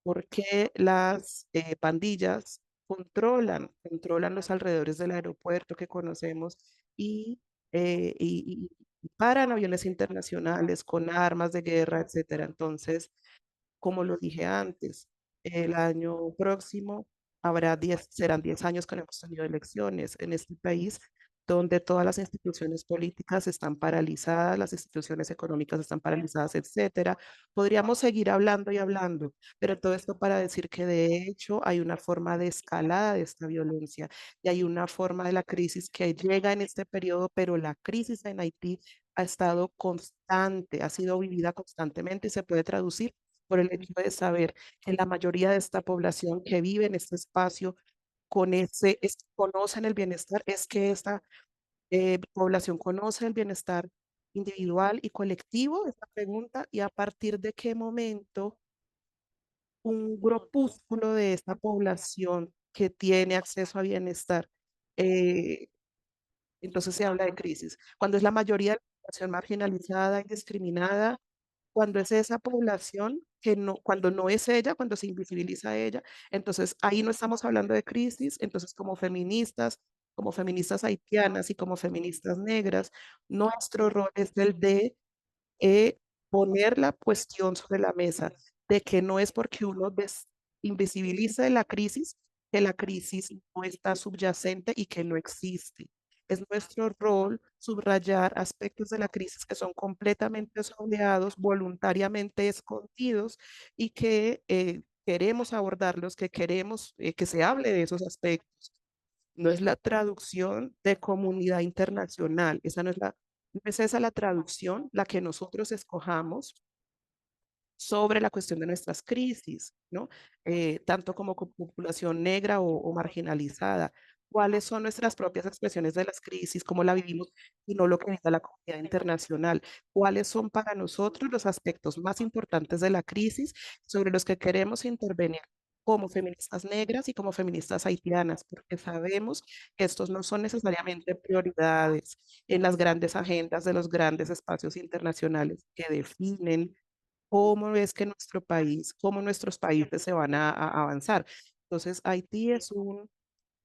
porque las pandillas controlan los alrededores del aeropuerto que conocemos, y, y paran aviones internacionales con armas de guerra, etcétera. Entonces, como lo dije antes, el año próximo serán 10 años que no hemos tenido elecciones en este país, donde todas las instituciones políticas están paralizadas, las instituciones económicas están paralizadas, etcétera. Podríamos seguir hablando y hablando, pero todo esto para decir que de hecho hay una forma de escalada de esta violencia, y hay una forma de la crisis que llega en este periodo, pero la crisis en Haití ha estado constante, ha sido vivida constantemente, y se puede traducir por el hecho de saber que la mayoría de esta población que vive en este espacio conocen el bienestar, es que esta población conoce el bienestar individual y colectivo, esta pregunta, y a partir de qué momento un grupúsculo de esta población que tiene acceso a bienestar, eh, entonces se habla de crisis. Cuando es la mayoría de la población marginalizada y discriminada, cuando es esa población que no, cuando no es ella, cuando se invisibiliza a ella, entonces ahí no estamos hablando de crisis. Entonces, como feministas haitianas y como feministas negras, nuestro rol es el de poner la cuestión sobre la mesa de que no es porque uno invisibiliza la crisis, que la crisis no está subyacente y que no existe. Es nuestro rol subrayar aspectos de la crisis que son completamente soleados, voluntariamente escondidos, y que queremos abordarlos, que queremos que se hable de esos aspectos. No es la traducción de comunidad internacional, no es esa la traducción la que nosotros escojamos sobre la cuestión de nuestras crisis, ¿no? Tanto como población negra o marginalizada. ¿Cuáles son nuestras propias expresiones de las crisis, cómo la vivimos, y no lo que diga la comunidad internacional? ¿Cuáles son para nosotros los aspectos más importantes de la crisis sobre los que queremos intervenir como feministas negras y como feministas haitianas? Porque sabemos que estos no son necesariamente prioridades en las grandes agendas de los grandes espacios internacionales que definen cómo es que cómo nuestros países se van a avanzar. Entonces,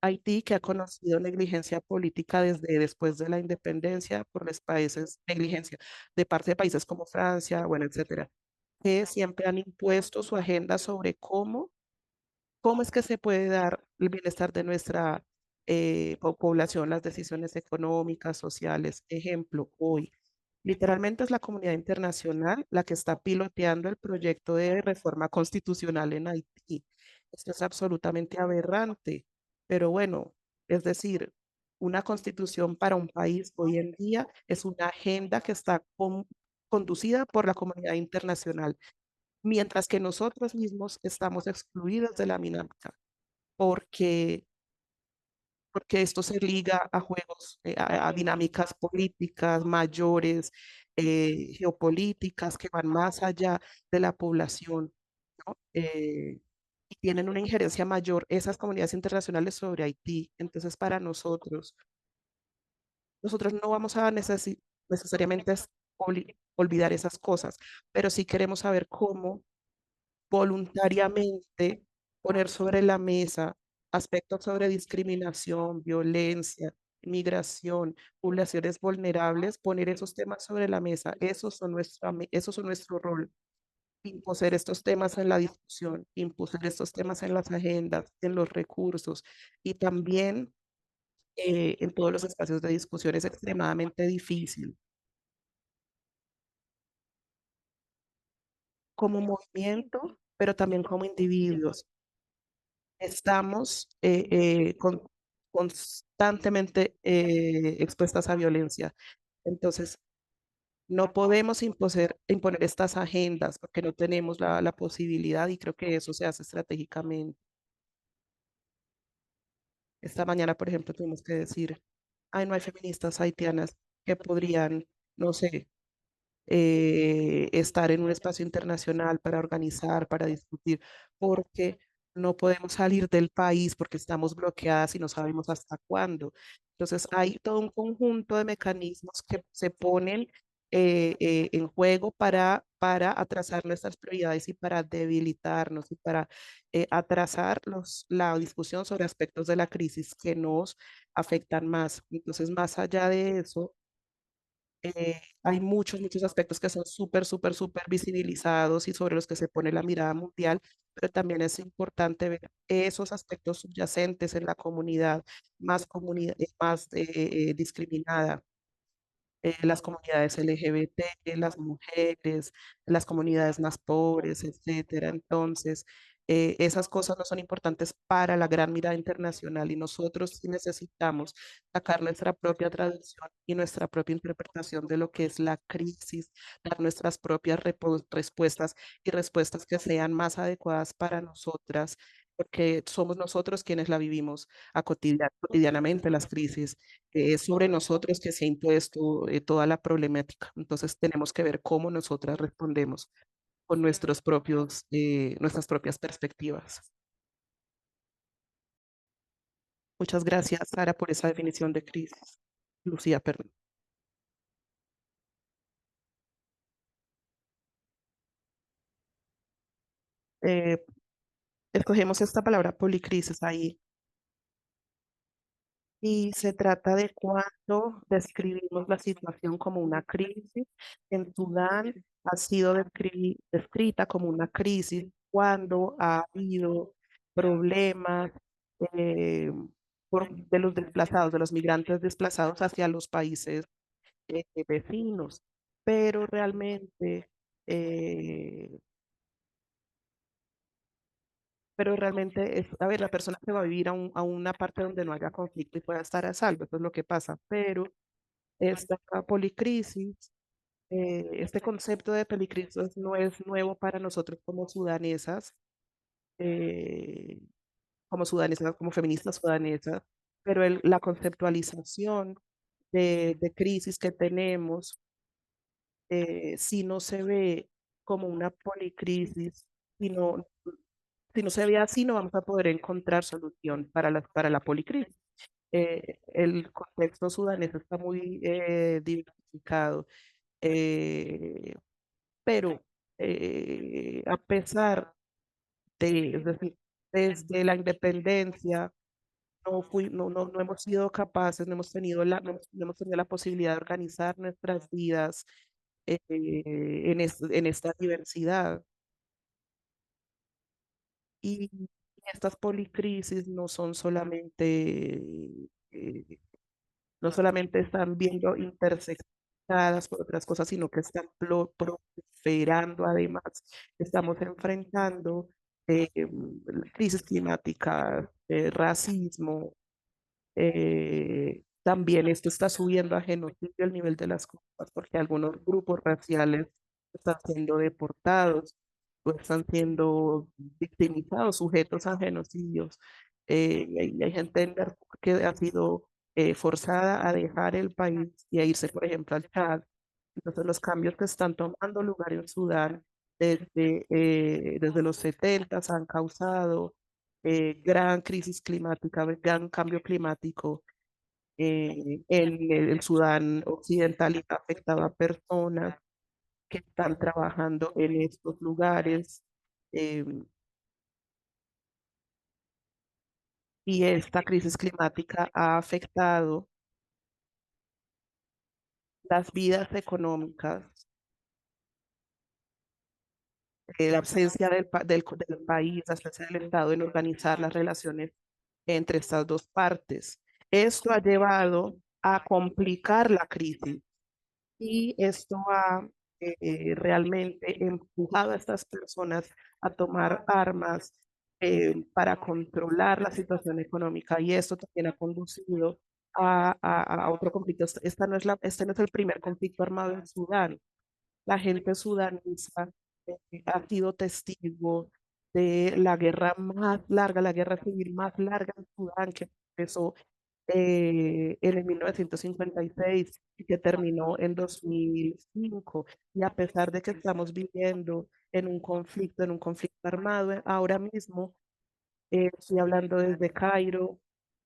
Haití que ha conocido negligencia política desde después de la independencia por los países, negligencia de parte de países como Francia, bueno, etcétera, que siempre han impuesto su agenda sobre cómo es que se puede dar el bienestar de nuestra población, las decisiones económicas, sociales. Ejemplo, hoy, literalmente es la comunidad internacional la que está piloteando el proyecto de reforma constitucional en Haití. Esto es absolutamente aberrante, pero bueno, es decir, una constitución para un país hoy en día es una agenda que está conducida por la comunidad internacional, mientras que nosotros mismos estamos excluidos de la dinámica, porque, porque esto se liga a juegos, a dinámicas políticas mayores, geopolíticas que van más allá de la población, ¿no? Y tienen una injerencia mayor esas comunidades internacionales sobre Haití. Entonces, para nosotros no vamos a necesariamente olvidar esas cosas, pero sí queremos saber cómo voluntariamente poner sobre la mesa aspectos sobre discriminación, violencia, migración, poblaciones vulnerables, poner esos temas sobre la mesa. Esos son nuestro rol. Imponer estos temas en la discusión, imponer estos temas en las agendas, en los recursos y también en todos los espacios de discusión. Es extremadamente difícil. Como movimiento, pero también como individuos. Estamos constantemente expuestas a violencia. Entonces, no podemos imponer estas agendas porque no tenemos la posibilidad y creo que eso se hace estratégicamente. Esta mañana, por ejemplo, tuvimos que decir, ay, no hay feministas haitianas que podrían, no sé, estar en un espacio internacional para organizar, para discutir, porque no podemos salir del país porque estamos bloqueadas y no sabemos hasta cuándo. Entonces, hay todo un conjunto de mecanismos que se ponen en juego para atrasar nuestras prioridades y para debilitarnos y para atrasar la discusión sobre aspectos de la crisis que nos afectan más. Entonces, más allá de eso, hay muchos aspectos que son súper visibilizados y sobre los que se pone la mirada mundial, pero también es importante ver esos aspectos subyacentes en la comunidad más discriminada, las comunidades LGBT, las mujeres, las comunidades más pobres, etcétera. Entonces, esas cosas no son importantes para la gran mirada internacional y nosotros sí necesitamos sacar nuestra propia traducción y nuestra propia interpretación de lo que es la crisis, dar nuestras propias respuestas y respuestas que sean más adecuadas para nosotras, porque somos nosotros quienes la vivimos cotidianamente, las crisis es sobre nosotros que se ha impuesto toda la problemática. Entonces tenemos que ver cómo nosotras respondemos con nuestras propias perspectivas. Muchas gracias, Sara, por esa definición de crisis. Lucía, perdón. Eh, Escogemos esta palabra policrisis ahí y se trata de cuando describimos la situación como una crisis. En Sudán ha sido descrita como una crisis cuando ha habido problemas eh, de los desplazados, de los migrantes desplazados hacia los países vecinos. Pero realmente, eh, pero realmente es, a ver, la persona que va a vivir a una parte donde no haya conflicto y pueda estar a salvo, eso es lo que pasa. Pero esta policrisis, este concepto de policrisis no es nuevo para nosotros eh, como sudanesas, como feministas sudanesas, pero la conceptualización de crisis que tenemos, si no se ve como una policrisis, sino si no se ve así, no vamos a poder encontrar solución para la policrisis. El contexto sudanés está muy diversificado, eh, pero a pesar es decir, desde la independencia, no hemos sido capaces, no hemos tenido la posibilidad de organizar nuestras vidas en esta diversidad. Y estas policrisis no solamente están viendo intersectadas por otras cosas, sino que están proliferando además. Estamos enfrentando crisis climática, racismo, también esto está subiendo a genocidio el nivel de las cosas, porque algunos grupos raciales están siendo deportados o están siendo victimizados, sujetos a genocidios. hay gente en Darfur que ha sido forzada a dejar el país y a irse, por ejemplo, al Chad. Entonces, los cambios que están tomando lugar en Sudán desde los 70 han causado gran crisis climática, gran cambio climático en el Sudán occidental y ha afectado a personas que están trabajando en estos lugares. eh, y esta crisis climática ha afectado las vidas económicas, la ausencia del país, la ausencia del Estado en organizar las relaciones entre estas dos partes. Esto ha llevado a complicar la crisis y esto ha realmente empujado a estas personas a tomar armas para controlar la situación económica y esto también ha conducido a otro conflicto. Este no es el primer conflicto armado en Sudán. La gente sudanesa ha sido testigo de la guerra más larga, la guerra civil más larga en Sudán, que empezó en el 1956 y que terminó en 2005. Y a pesar de que estamos viviendo en un conflicto armado, ahora mismo estoy hablando desde Cairo,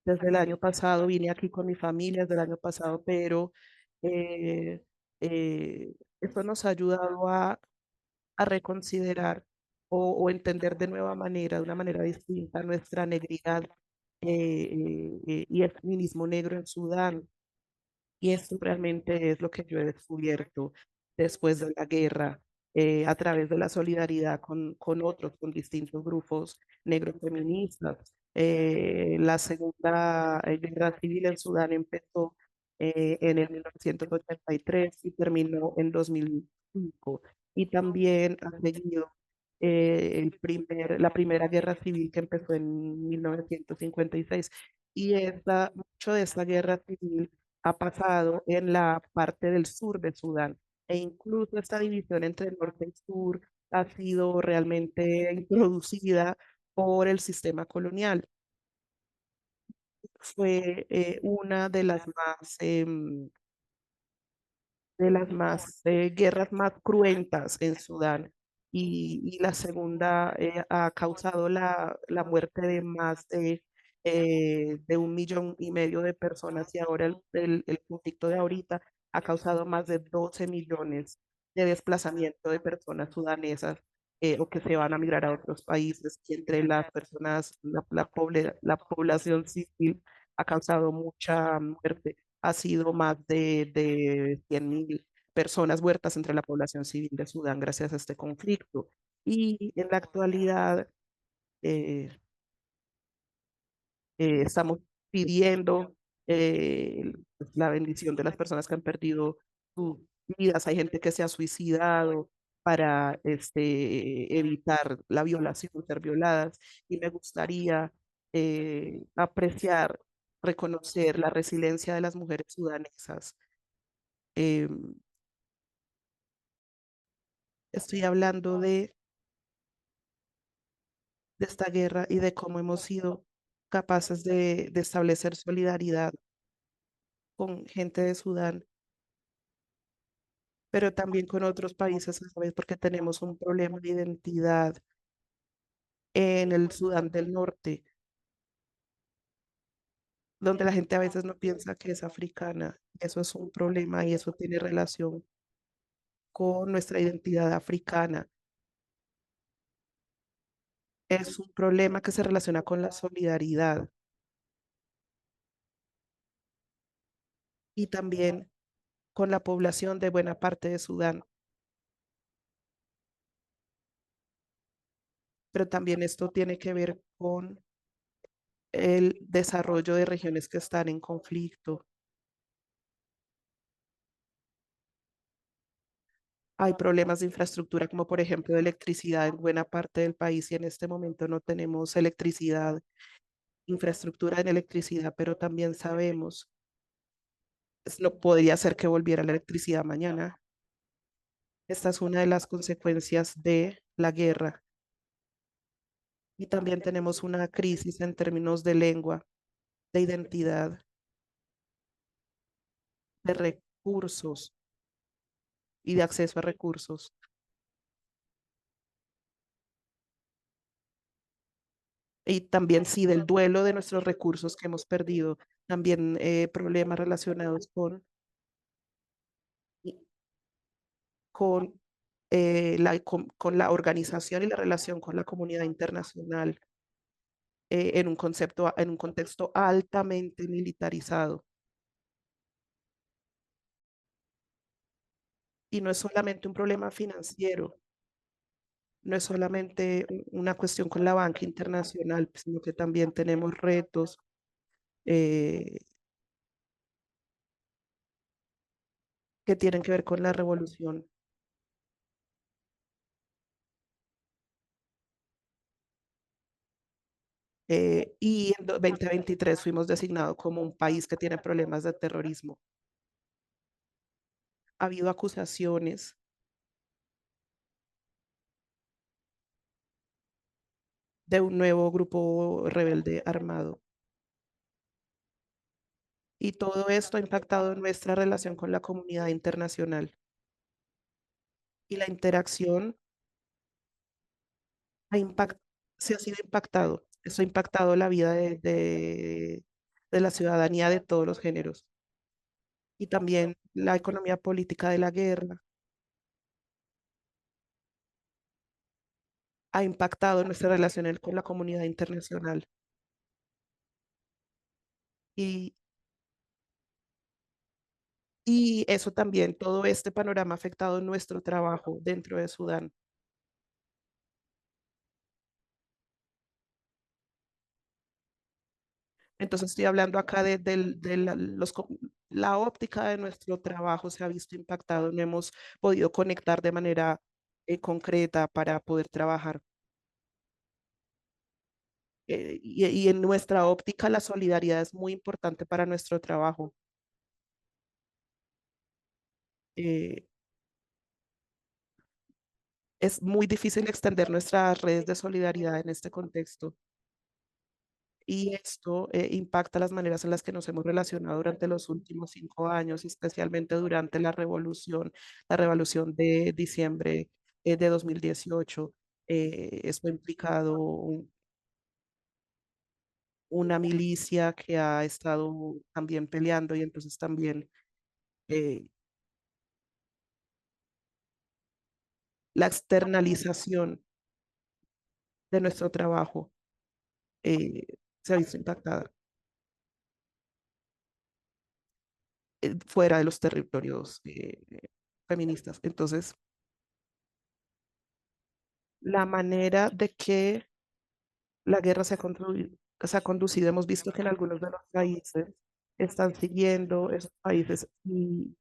desde el año pasado, vine aquí con mi familia desde el año pasado, pero eh, esto nos ha ayudado a reconsiderar o entender de nueva manera, de una manera distinta, nuestra negridad y el feminismo negro en Sudán. Y esto realmente es lo que yo he descubierto después de la guerra, a través de la solidaridad con otros, con distintos grupos negros feministas. La segunda guerra civil en Sudán empezó en el 1983 y terminó en 2005. Y también ha seguido la primera guerra civil que empezó en 1956. Y mucho de esta guerra civil ha pasado en la parte del sur de Sudán. E incluso esta división entre norte y sur ha sido realmente introducida por el sistema colonial. Fue una de las más guerras más cruentas en Sudán y la segunda ha causado la muerte de más de 1,5 millones de personas y ahora el conflicto de ahorita ha causado más de 12 millones de desplazamiento de personas sudanesas o que se van a migrar a otros países y entre las personas, la población civil ha causado mucha muerte, ha sido más de 100.000 personas muertas entre la población civil de Sudán gracias a este conflicto. Y en la actualidad eh, estamos pidiendo pues, la bendición de las personas que han perdido sus vidas. Hay gente que se ha suicidado para evitar la violación, ser violadas. Y me gustaría apreciar, reconocer la resiliencia de las mujeres sudanesas. Eh, Estoy hablando de esta guerra y de cómo hemos sido capaces de establecer solidaridad con gente de Sudán, pero también con otros países a la vez, porque tenemos un problema de identidad en el Sudán del Norte, donde la gente a veces no piensa que es africana. Eso es un problema y eso tiene relación con nuestra identidad africana. Es un problema que se relaciona con la solidaridad y también con la población de buena parte de Sudán. Pero también esto tiene que ver con el desarrollo de regiones que están en conflicto. Hay problemas de infraestructura, como por ejemplo de electricidad en buena parte del país y en este momento no tenemos electricidad, infraestructura en electricidad, pero también sabemos, no podría ser que volviera la electricidad mañana. Esta es una de las consecuencias de la guerra Y también tenemos una crisis en términos de lengua, de identidad, de recursos y de acceso a recursos. Y también sí del duelo de nuestros recursos que hemos perdido, también problemas relacionados con, con la organización y la relación con la comunidad internacional en un concepto, en un contexto altamente militarizado. Y no es solamente un problema financiero, no es solamente una cuestión con la banca internacional, sino que también tenemos retos eh, que tienen que ver con la revolución. Y en 2023 fuimos designados como un país que tiene problemas de terrorismo. Ha habido acusaciones de un nuevo grupo rebelde armado. Y todo esto ha impactado en nuestra relación con la comunidad internacional. Y la interacción ha se ha sido impactado. Eso ha impactado la vida de la ciudadanía de todos los géneros. Y también la economía política de la guerra ha impactado nuestra relación con la comunidad internacional. Y, y eso también, todo este panorama ha afectado nuestro trabajo dentro de Sudán. Entonces estoy hablando acá la óptica de nuestro trabajo se ha visto impactado, no hemos podido conectar de manera concreta para poder trabajar. Y en nuestra óptica la solidaridad es muy importante para nuestro trabajo. Eh, es muy difícil extender nuestras redes de solidaridad en este contexto. Y esto impacta las maneras en las que nos hemos relacionado durante los últimos 5 años, especialmente durante la revolución de diciembre de 2018. Esto ha implicado una milicia que ha estado también peleando y entonces también eh, la externalización de nuestro trabajo eh, se ha visto impactada fuera de los territorios feministas. Entonces, la manera de que la guerra se ha conducido, hemos visto que en algunos de los países están siguiendo esos países y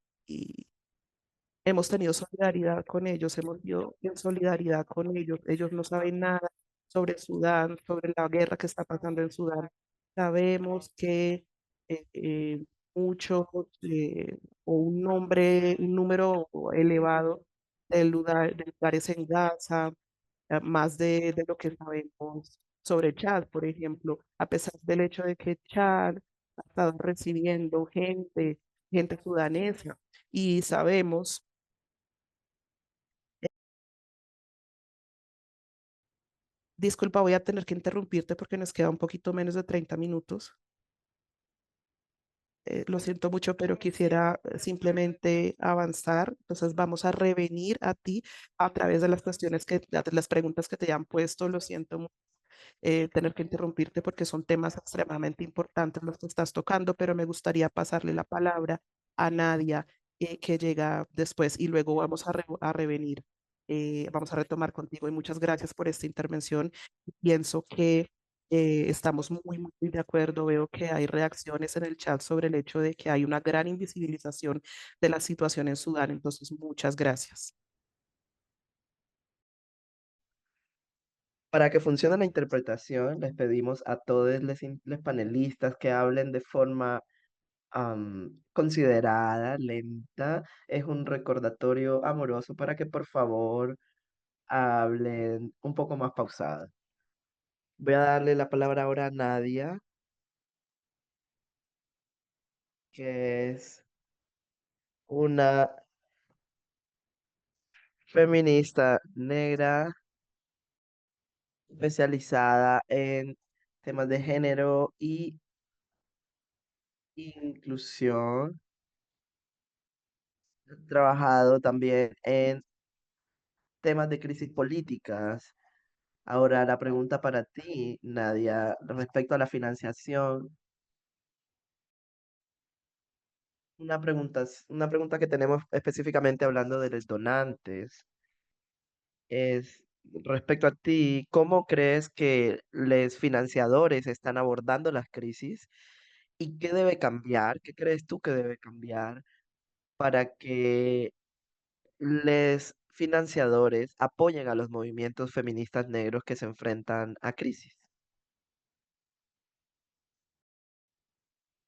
hemos tenido solidaridad con ellos, hemos ido en solidaridad con ellos. Ellos no saben nada sobre Sudán, sobre la guerra que está pasando en Sudán. Sabemos que muchos o un número elevado de lugares en Gaza, más de lo que sabemos sobre Chad, por ejemplo, a pesar del hecho de que Chad ha estado recibiendo gente sudanesa y sabemos. Disculpa, voy a tener que interrumpirte porque nos queda un poquito menos de 30 minutos. Lo siento mucho, pero quisiera simplemente avanzar. Entonces vamos a revenir a ti a través de las las preguntas que te han puesto. Lo siento mucho tener que interrumpirte porque son temas extremadamente importantes los que estás tocando, pero me gustaría pasarle la palabra a Nadia que llega después y luego vamos a revenir. Vamos a retomar contigo y muchas gracias por esta intervención. Pienso que estamos muy de acuerdo. Veo que hay reacciones en el chat sobre el hecho de que hay una gran invisibilización de la situación en Sudán. Entonces, muchas gracias. Para que funcione la interpretación, les pedimos a todos los panelistas que hablen de forma considerada, lenta. Es un recordatorio amoroso para que por favor hablen un poco más pausado. Voy a darle la palabra ahora a Nadia, que es una feminista negra especializada en temas de género y inclusión. Ha trabajado también en temas de crisis políticas. Ahora, la pregunta para ti, Nadia, respecto a la financiación, una pregunta que tenemos específicamente hablando de los donantes es, respecto a ti, ¿cómo crees que los financiadores están abordando las crisis y qué debe cambiar? ¿Qué crees tú que debe cambiar para que los financiadores apoyen a los movimientos feministas negros que se enfrentan a crisis?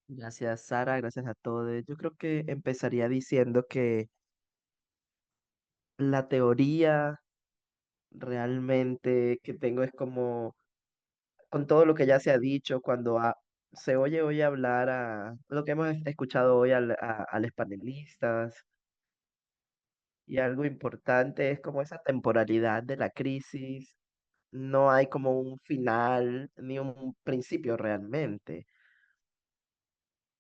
Gracias, Sara, gracias a todos. Yo creo que empezaría diciendo que la teoría realmente que tengo es como, con todo lo que ya se ha dicho, cuando se oye hoy hablar a lo que hemos escuchado hoy a los panelistas, y algo importante es como esa temporalidad de la crisis. No hay como un final ni un principio realmente.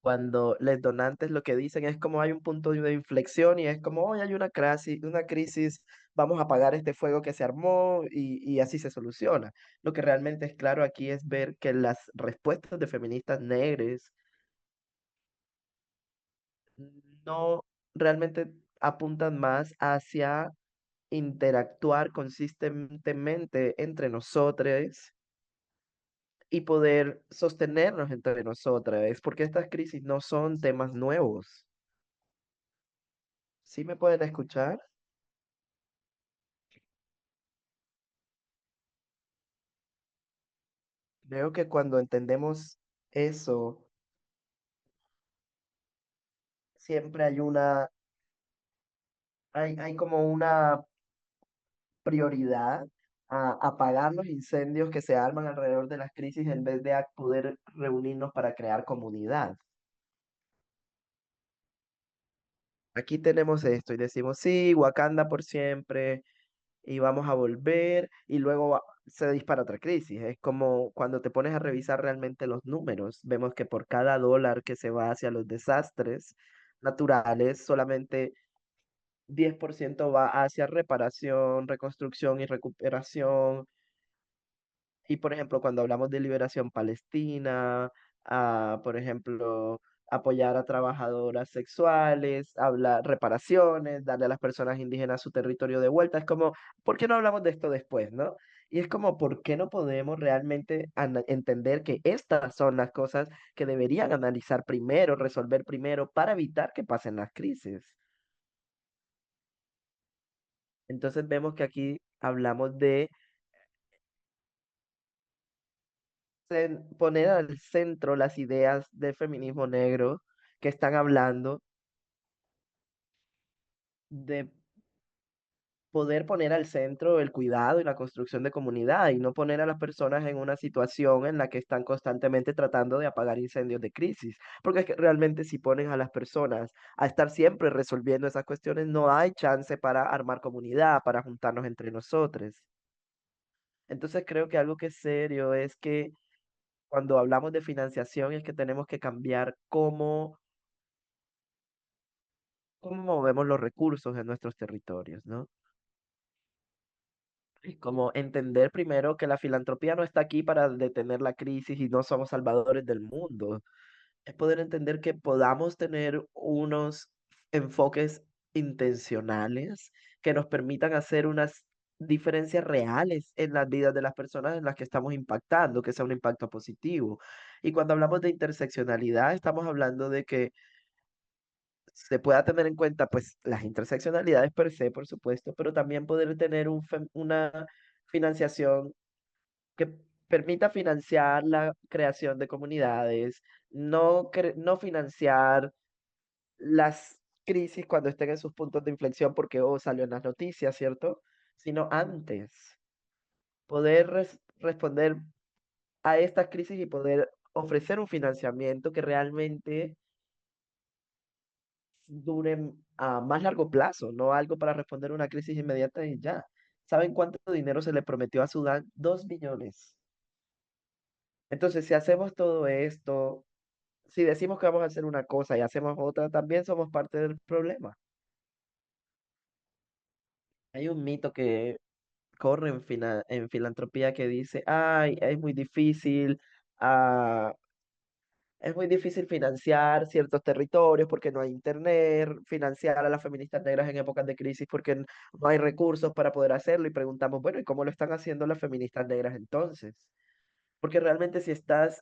Cuando los donantes lo que dicen es como hay un punto de inflexión y es como hoy hay una crisis, vamos a apagar este fuego que se armó y así se soluciona. Lo que realmente es claro aquí es ver que las respuestas de feministas negras no realmente apuntan más hacia interactuar consistentemente entre nosotros y poder sostenernos entre nosotras, porque estas crisis no son temas nuevos. ¿Sí me pueden escuchar? Creo que cuando entendemos eso, siempre hay como una prioridad a apagar los incendios que se arman alrededor de las crisis en vez de a poder reunirnos para crear comunidad. Aquí tenemos esto y decimos, sí, Wakanda por siempre, y vamos a volver, y luego se dispara otra crisis. Es como cuando te pones a revisar realmente los números, vemos que por cada dólar que se va hacia los desastres naturales, solamente 10% va hacia reparación, reconstrucción y recuperación. Y por ejemplo, cuando hablamos de liberación palestina, por ejemplo, apoyar a trabajadoras sexuales, hablar reparaciones, darle a las personas indígenas su territorio de vuelta, es como, ¿por qué no hablamos de esto después, no? Y es como, ¿por qué no podemos realmente entender que estas son las cosas que deberían analizar primero, resolver primero, para evitar que pasen las crisis? Entonces vemos que aquí hablamos de poner al centro las ideas del feminismo negro que están hablando de poder poner al centro el cuidado y la construcción de comunidad y no poner a las personas en una situación en la que están constantemente tratando de apagar incendios de crisis. Porque es que realmente si ponen a las personas a estar siempre resolviendo esas cuestiones, no hay chance para armar comunidad, para juntarnos entre nosotros. Entonces creo que algo que es serio es que cuando hablamos de financiación es que tenemos que cambiar cómo movemos los recursos en nuestros territorios, ¿no? Y como entender primero que la filantropía no está aquí para detener la crisis y no somos salvadores del mundo. Es poder entender que podamos tener unos enfoques intencionales que nos permitan hacer unas diferencias reales en las vidas de las personas en las que estamos impactando, que sea un impacto positivo. Y cuando hablamos de interseccionalidad, estamos hablando de que se pueda tener en cuenta pues las interseccionalidades per se, por supuesto, pero también poder tener una financiación que permita financiar la creación de comunidades, no financiar las crisis cuando estén en sus puntos de inflexión porque salió en las noticias, ¿cierto? Sino antes, poder responder a estas crisis y poder ofrecer un financiamiento que realmente dure a más largo plazo, no algo para responder una crisis inmediata y ya. ¿Saben cuánto dinero se le prometió a Sudán? 2 billones. Entonces, si hacemos todo esto, si decimos que vamos a hacer una cosa y hacemos otra, también somos parte del problema. Hay un mito que corre en filantropía que dice, ay, es muy difícil financiar ciertos territorios porque no hay internet, financiar a las feministas negras en épocas de crisis porque no hay recursos para poder hacerlo y preguntamos, bueno, ¿y cómo lo están haciendo las feministas negras entonces? Porque realmente si estás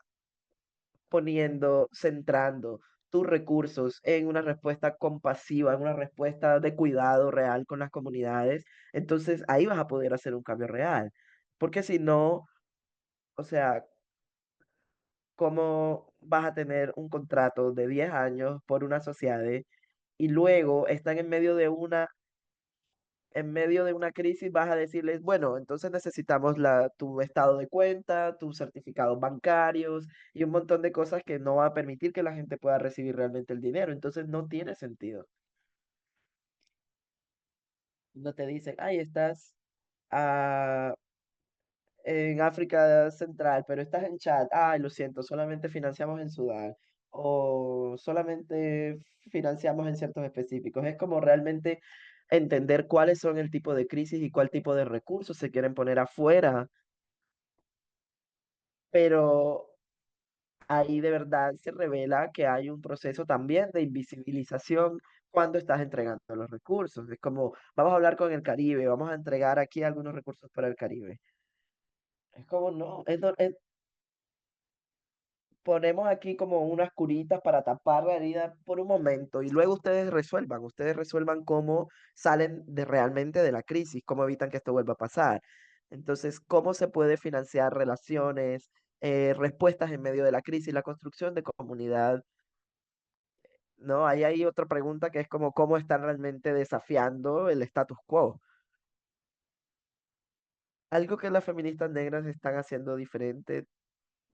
centrando tus recursos en una respuesta compasiva, en una respuesta de cuidado real con las comunidades, entonces ahí vas a poder hacer un cambio real. Porque si no, o sea, ¿cómo vas a tener un contrato de 10 años por una sociedad y luego están en medio de una crisis, vas a decirles, bueno, entonces necesitamos tu estado de cuenta, tus certificados bancarios y un montón de cosas que no va a permitir que la gente pueda recibir realmente el dinero. Entonces no tiene sentido. No te dicen, ay, estás ah, en África Central, pero estás en Chad. Ay, lo siento, solamente financiamos en Sudán o solamente financiamos en ciertos específicos. Es como realmente entender cuáles son el tipo de crisis y cuál tipo de recursos se quieren poner afuera, pero ahí de verdad se revela que hay un proceso también de invisibilización cuando estás entregando los recursos. Es como, vamos a hablar con el Caribe, vamos a entregar aquí algunos recursos para el Caribe. Es como, no, ponemos aquí como unas curitas para tapar la herida por un momento y luego ustedes resuelvan cómo salen realmente de la crisis, cómo evitan que esto vuelva a pasar. Entonces, ¿cómo se puede financiar relaciones, respuestas en medio de la crisis, la construcción de comunidad? ¿No? Ahí hay otra pregunta que es como, ¿cómo están realmente desafiando el status quo? Algo que las feministas negras están haciendo diferente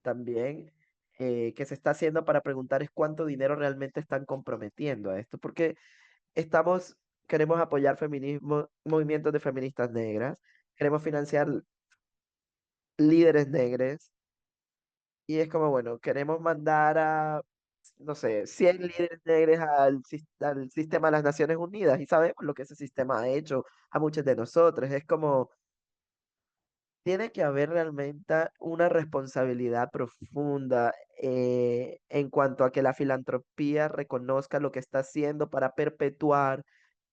también, que se está haciendo para preguntar es cuánto dinero realmente están comprometiendo a esto, porque estamos, queremos apoyar feminismo, movimientos de feministas negras, queremos financiar líderes negros, y es como, bueno, queremos mandar a, no sé, 100 líderes negros al sistema de las Naciones Unidas, y sabemos lo que ese sistema ha hecho a muchos de nosotros, es como tiene que haber realmente una responsabilidad profunda en cuanto a que la filantropía reconozca lo que está haciendo para perpetuar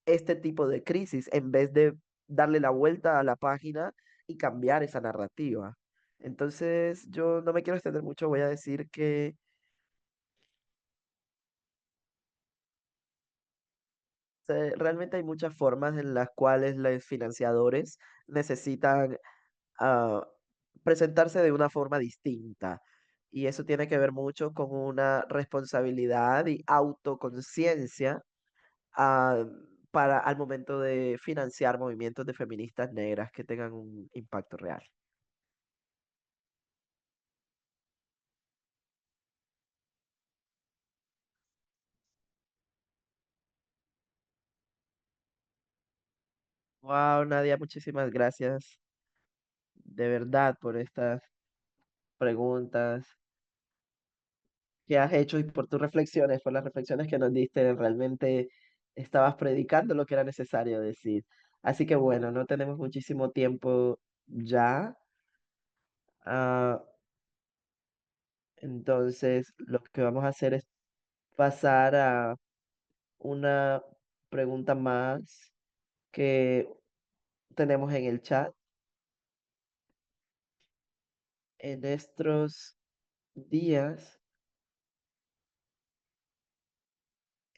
este tipo de crisis en vez de darle la vuelta a la página y cambiar esa narrativa. Entonces, yo no me quiero extender mucho, voy a decir que realmente hay muchas formas en las cuales los financiadores necesitan a presentarse de una forma distinta. Y eso tiene que ver mucho con una responsabilidad y autoconciencia ah, al momento de financiar movimientos de feministas negras que tengan un impacto real. Wow, Nadia, muchísimas gracias de verdad por estas preguntas que has hecho y por tus reflexiones, por las reflexiones que nos diste. Realmente estabas predicando lo que era necesario decir. Así que bueno, no tenemos muchísimo tiempo ya. ah, entonces, lo que vamos a hacer es pasar a una pregunta más que tenemos en el chat. En estos días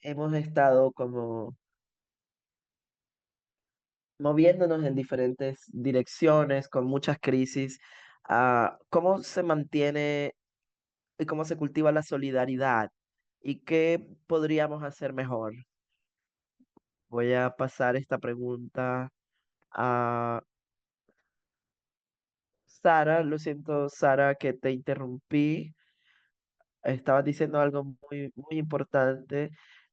hemos estado como moviéndonos en diferentes direcciones, con muchas crisis. ¿Cómo se mantiene y cómo se cultiva la solidaridad? ¿Y qué podríamos hacer mejor? Voy a pasar esta pregunta a Sara, lo siento, Sara, que te interrumpí. Estabas diciendo algo muy importante,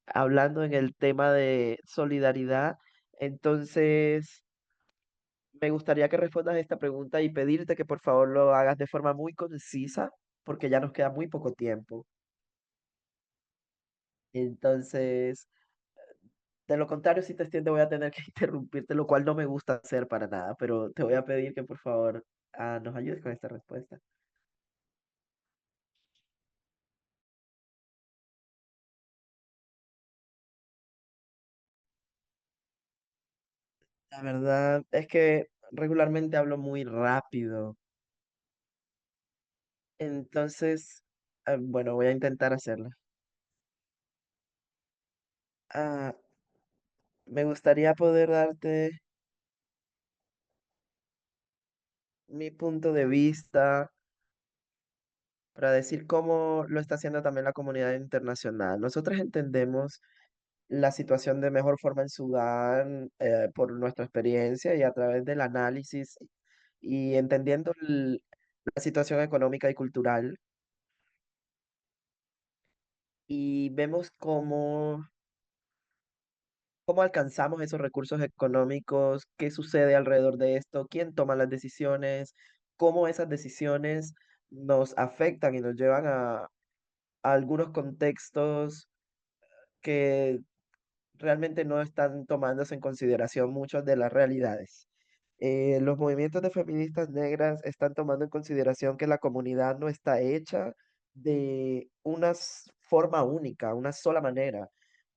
hablando en el tema de solidaridad. Entonces, me gustaría que respondas esta pregunta y pedirte que por favor lo hagas de forma muy concisa, porque ya nos queda muy poco tiempo. Entonces, de lo contrario, si te extiendo, voy a tener que interrumpirte, lo cual no me gusta hacer para nada, pero te voy a pedir que por favor nos ayudes con esta respuesta. La verdad es que regularmente hablo muy rápido, entonces, bueno, voy a intentar hacerlo. Ah, me gustaría poder darte mi punto de vista para decir cómo lo está haciendo también la comunidad internacional. Nosotros entendemos la situación de mejor forma en Sudán por nuestra experiencia y a través del análisis y entendiendo la situación económica y cultural. Y vemos cómo alcanzamos esos recursos económicos, qué sucede alrededor de esto, quién toma las decisiones, cómo esas decisiones nos afectan y nos llevan a algunos contextos que realmente no están tomándose en consideración muchas de las realidades. Los movimientos de feministas negras están tomando en consideración que la comunidad no está hecha de una forma única, una sola manera,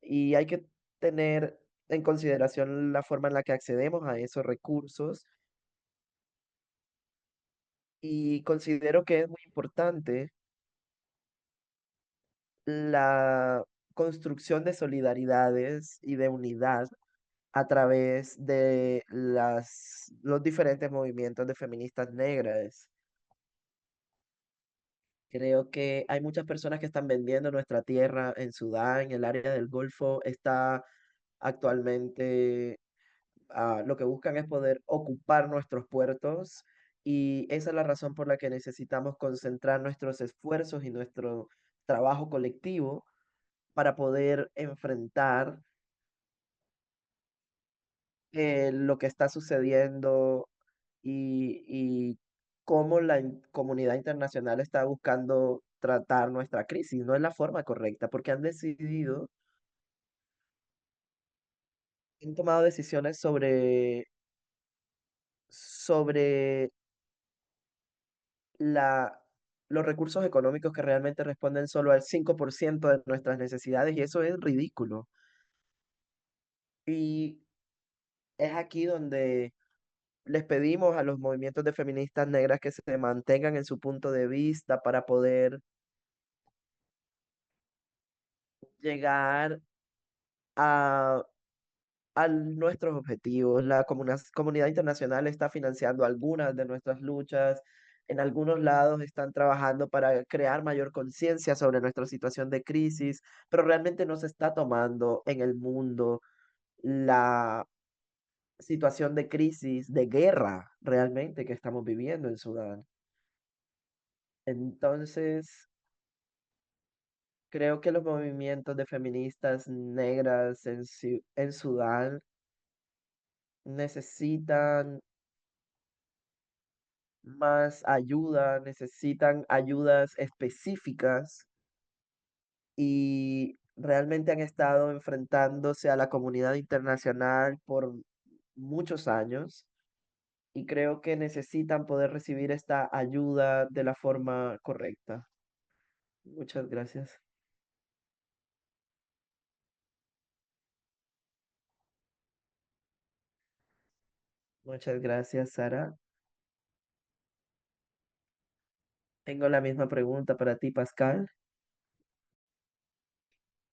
y hay que tener en consideración la forma en la que accedemos a esos recursos, y considero que es muy importante la construcción de solidaridades y de unidad a través de los diferentes movimientos de feministas negras. Creo que hay muchas personas que están vendiendo nuestra tierra en Sudán, el área del Golfo está actualmente, lo que buscan es poder ocupar nuestros puertos y esa es la razón por la que necesitamos concentrar nuestros esfuerzos y nuestro trabajo colectivo para poder enfrentar lo que está sucediendo y cómo la comunidad internacional está buscando tratar nuestra crisis. No es la forma correcta, porque han tomado decisiones sobre la, los recursos económicos que realmente responden solo al 5% de nuestras necesidades, y eso es ridículo. Y es aquí donde les pedimos a los movimientos de feministas negras que se mantengan en su punto de vista para poder llegar a, a nuestros objetivos. La comunidad internacional está financiando algunas de nuestras luchas. En algunos lados están trabajando para crear mayor conciencia sobre nuestra situación de crisis, pero realmente no se está tomando en el mundo la situación de crisis, de guerra realmente que estamos viviendo en Sudán. Entonces, creo que los movimientos de feministas negras en Sudán necesitan más ayuda, necesitan ayudas específicas y realmente han estado enfrentándose a la comunidad internacional por muchos años y creo que necesitan poder recibir esta ayuda de la forma correcta. Muchas gracias. Muchas gracias, Sara. Tengo la misma pregunta para ti, Pascal.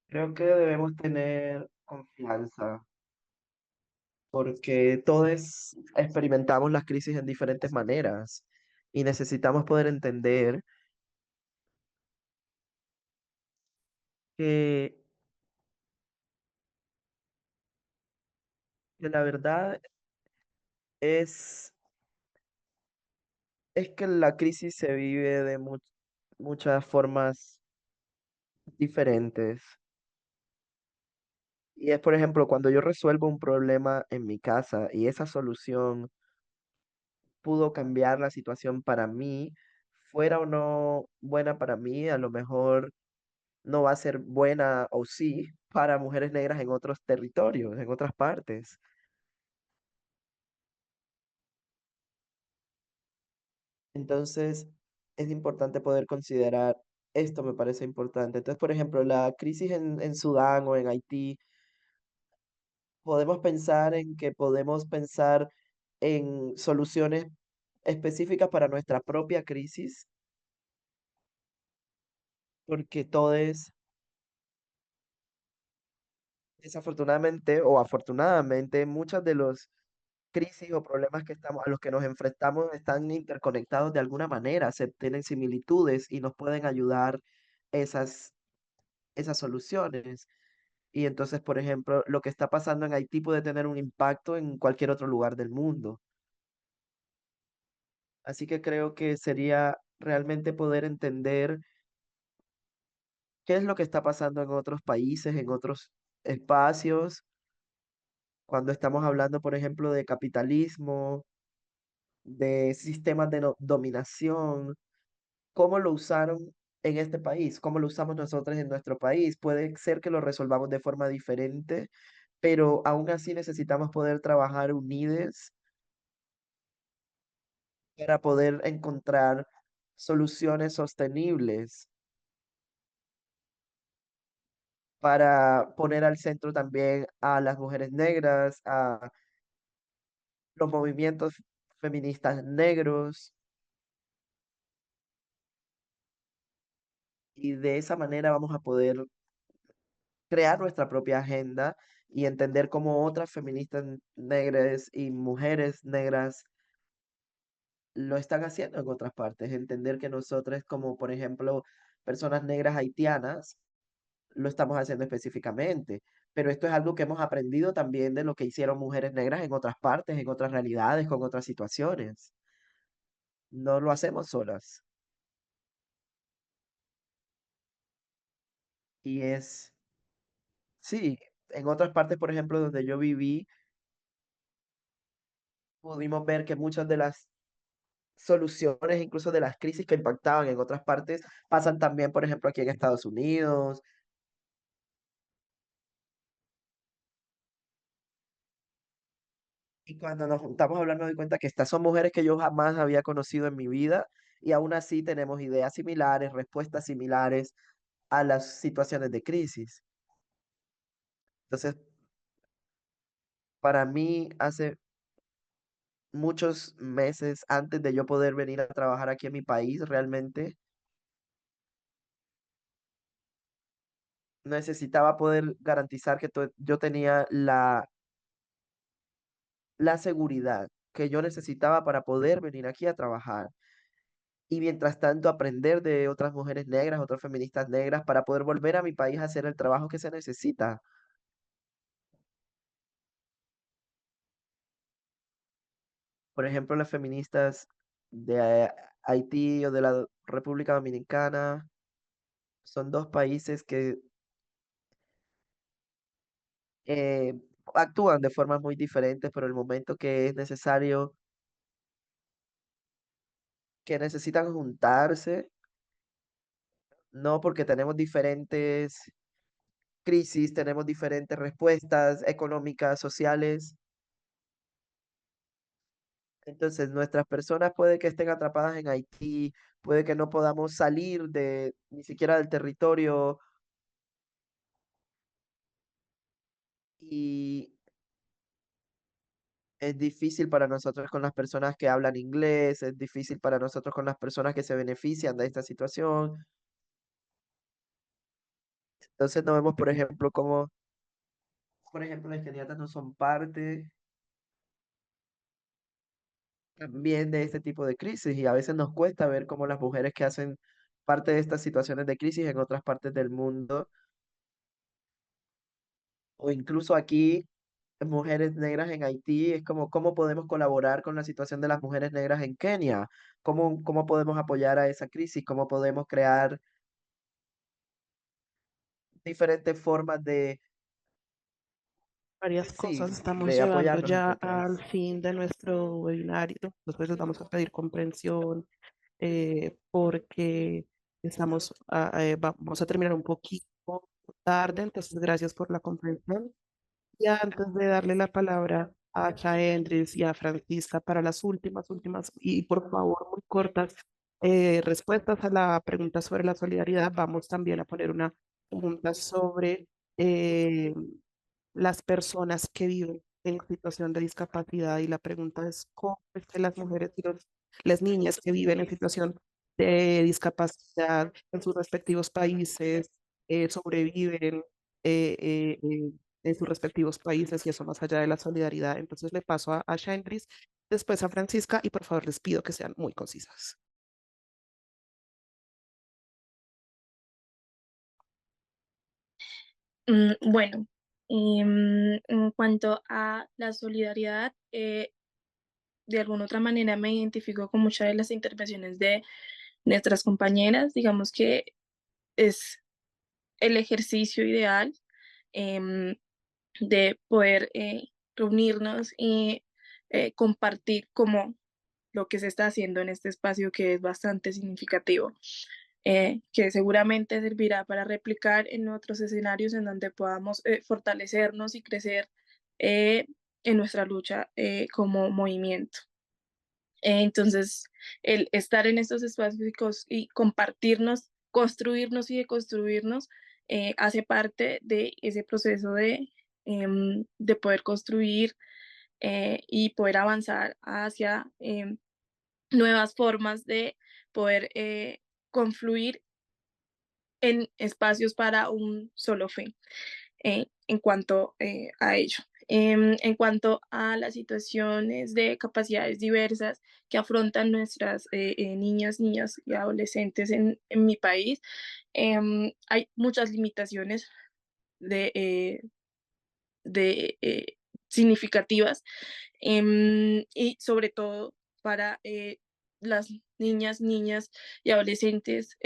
Creo que debemos tener confianza porque todos experimentamos las crisis en diferentes maneras y necesitamos poder entender que, que la verdad es Es que la crisis se vive de muchas formas diferentes. Y es, por ejemplo, cuando yo resuelvo un problema en mi casa y esa solución pudo cambiar la situación para mí, fuera o no buena para mí, a lo mejor no va a ser buena o sí para mujeres negras en otros territorios, en otras partes. Entonces, es importante poder considerar esto, me parece importante. Entonces, por ejemplo, la crisis en Sudán o en Haití, podemos pensar en que podemos pensar en soluciones específicas para nuestra propia crisis, porque todos, desafortunadamente o afortunadamente, muchas de los crisis o problemas que estamos, a los que nos enfrentamos están interconectados de alguna manera, se tienen similitudes y nos pueden ayudar esas, esas soluciones. Y entonces, por ejemplo, lo que está pasando en Haití puede tener un impacto en cualquier otro lugar del mundo. Así que creo que sería realmente poder entender qué es lo que está pasando en otros países, en otros espacios, cuando estamos hablando, por ejemplo, de capitalismo, de sistemas de dominación, cómo lo usaron en este país, cómo lo usamos nosotros en nuestro país. Puede ser que lo resolvamos de forma diferente, pero aún así necesitamos poder trabajar unidos para poder encontrar soluciones sostenibles, para poner al centro también a las mujeres negras, a los movimientos feministas negros, y de esa manera vamos a poder crear nuestra propia agenda y entender cómo otras feministas negras y mujeres negras lo están haciendo en otras partes. Entender que nosotros, como por ejemplo personas negras haitianas, lo estamos haciendo específicamente. Pero esto es algo que hemos aprendido también de lo que hicieron mujeres negras en otras partes, en otras realidades, con otras situaciones. No lo hacemos solas. Y es, sí, en otras partes, por ejemplo, donde yo viví, pudimos ver que muchas de las soluciones, incluso de las crisis que impactaban en otras partes, pasan también, por ejemplo, aquí en Estados Unidos. Y cuando nos juntamos a hablar, me doy cuenta que estas son mujeres que yo jamás había conocido en mi vida y aún así tenemos ideas similares, respuestas similares a las situaciones de crisis. Entonces, para mí, hace muchos meses antes de yo poder venir a trabajar aquí en mi país, realmente necesitaba poder garantizar que yo tenía la seguridad que yo necesitaba para poder venir aquí a trabajar. Y mientras tanto aprender de otras mujeres negras, otras feministas negras, para poder volver a mi país a hacer el trabajo que se necesita. Por ejemplo, las feministas de Haití o de la República Dominicana son dos países que eh, actúan de formas muy diferentes, pero el momento que es necesario, que necesitan juntarse, no porque tenemos diferentes crisis, tenemos diferentes respuestas económicas, sociales. Entonces, nuestras personas puede que estén atrapadas en Haití, puede que no podamos salir de ni siquiera del territorio y es difícil para nosotros con las personas que hablan inglés, es difícil para nosotros con las personas que se benefician de esta situación. Entonces, no vemos, por ejemplo, cómo, por ejemplo, las candidatas no son parte también de este tipo de crisis y a veces nos cuesta ver cómo las mujeres que hacen parte de estas situaciones de crisis en otras partes del mundo o incluso aquí mujeres negras en Haití, es como cómo podemos colaborar con la situación de las mujeres negras en Kenia, cómo podemos apoyar a esa crisis, cómo podemos crear diferentes formas Varias sí, cosas. Estamos de llegando apoyarnos ya al nosotras. fin de nuestro webinario. Después les vamos a pedir comprensión porque vamos a terminar un poquito tarde, entonces gracias por la comprensión. Y antes de darle la palabra a Chaendris y a Francisca para las últimas, y por favor, muy cortas respuestas a la pregunta sobre la solidaridad, vamos también a poner una pregunta sobre eh, las personas que viven en situación de discapacidad. Y la pregunta es, ¿cómo es que las mujeres y las niñas que viven en situación de discapacidad en sus respectivos países sobreviven? eh, eh, eh, en sus respectivos países y eso más allá de la solidaridad? Entonces le paso a Shandris, después a Francisca y por favor les pido que sean muy concisas. Bueno, en cuanto a la solidaridad, de alguna otra manera me identifico con muchas de las intervenciones de nuestras compañeras. Digamos que es el ejercicio ideal em, de poder reunirnos y compartir como lo que se está haciendo en este espacio que es bastante significativo, que seguramente servirá para replicar en otros escenarios en donde podamos fortalecernos y crecer eh, en nuestra lucha como movimiento. Entonces, el estar en estos espacios y compartirnos, construirnos y deconstruirnos, hace parte de ese proceso de poder construir y poder avanzar hacia nuevas formas de poder confluir en espacios para un solo fin en cuanto a ello. En cuanto a las situaciones de capacidades diversas que afrontan nuestras niñas, niñas y adolescentes en mi país, hay muchas limitaciones de, significativas y sobre todo para las niñas y adolescentes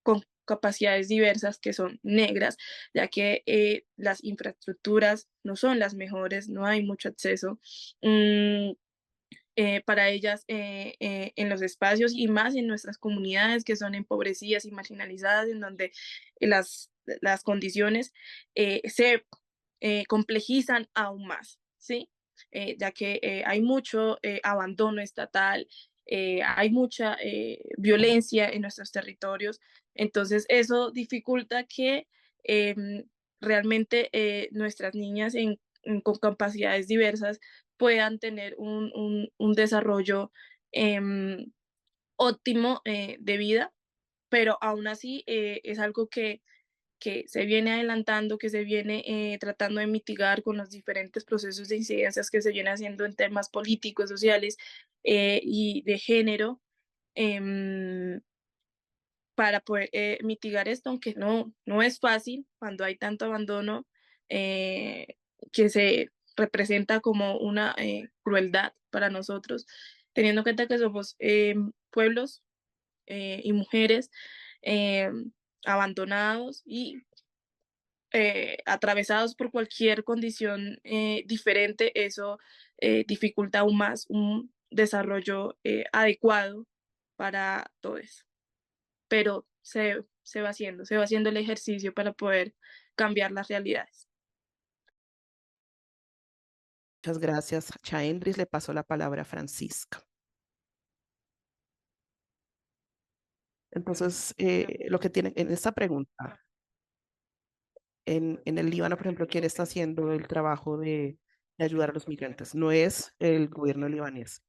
con capacidades diversas que son negras, ya que las infraestructuras no son las mejores, no hay mucho acceso. Mm, para ellas en los espacios y más en nuestras comunidades que son empobrecidas y marginalizadas, en donde las condiciones se complejizan aún más, ¿sí? Ya que hay mucho abandono estatal, hay mucha violencia en nuestros territorios, entonces eso dificulta que realmente nuestras niñas con capacidades diversas puedan tener un desarrollo óptimo de vida, pero aún así es algo que se viene adelantando, que se viene tratando de mitigar con los diferentes procesos de incidencias que se viene haciendo en temas políticos, sociales y de género. em, para poder mitigar esto, aunque no es fácil cuando hay tanto abandono que se representa como una crueldad para nosotros, teniendo en cuenta que somos pueblos y mujeres eh, abandonados y atravesados por cualquier condición diferente, eso dificulta aún más un desarrollo adecuado para todos, pero se va haciendo el ejercicio para poder cambiar las realidades. Muchas gracias, Chaendris. Le paso la palabra a Francisca. Entonces, lo que tiene en esta pregunta, en el Líbano, por ejemplo, ¿quién está haciendo el trabajo de ayudar a los migrantes? No es el gobierno libanés,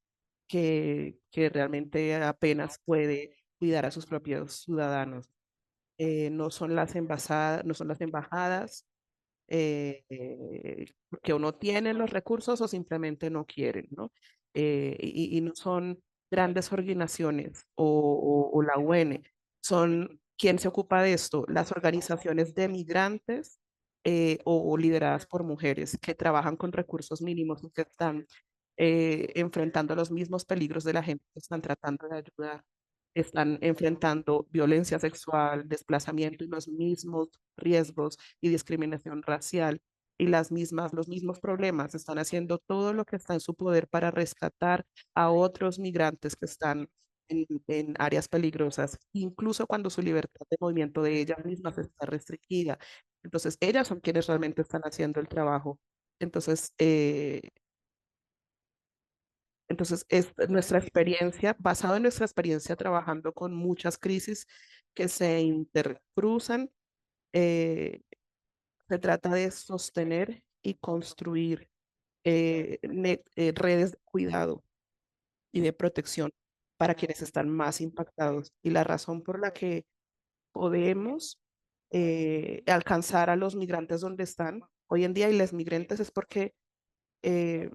que realmente apenas puede cuidar a sus propios ciudadanos. No son las embajadas que o no tienen los recursos o simplemente no quieren, ¿no? Y no son grandes organizaciones o la UN, son quien se ocupa de esto, las organizaciones de migrantes o lideradas por mujeres que trabajan con recursos mínimos y que están enfrentando los mismos peligros de la gente que están tratando de ayudar. Están enfrentando violencia sexual, desplazamiento y los mismos riesgos y discriminación racial y los mismos problemas. Están haciendo todo lo que está en su poder para rescatar a otros migrantes que están en áreas peligrosas, incluso cuando su libertad de movimiento de ellas mismas está restringida. Entonces, ellas son quienes realmente están haciendo el trabajo. Entonces, es nuestra experiencia, basado en nuestra experiencia trabajando con muchas crisis que se intercruzan, eh, se trata de sostener y construir redes de cuidado y de protección para quienes están más impactados. Y la razón por la que podemos alcanzar a los migrantes donde están hoy en día y les migrantes es eh,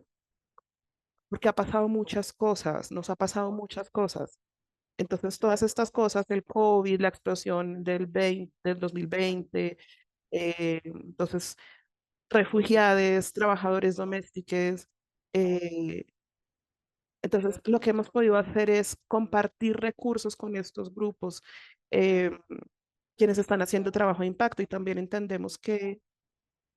porque ha pasado muchas cosas, nos ha pasado muchas cosas. Entonces, todas estas cosas, el COVID, la explosión del 2020, entonces, refugiados, trabajadores domésticos, eh, entonces, lo que hemos podido hacer es compartir recursos con estos grupos, eh, quienes están haciendo trabajo de impacto y también entendemos que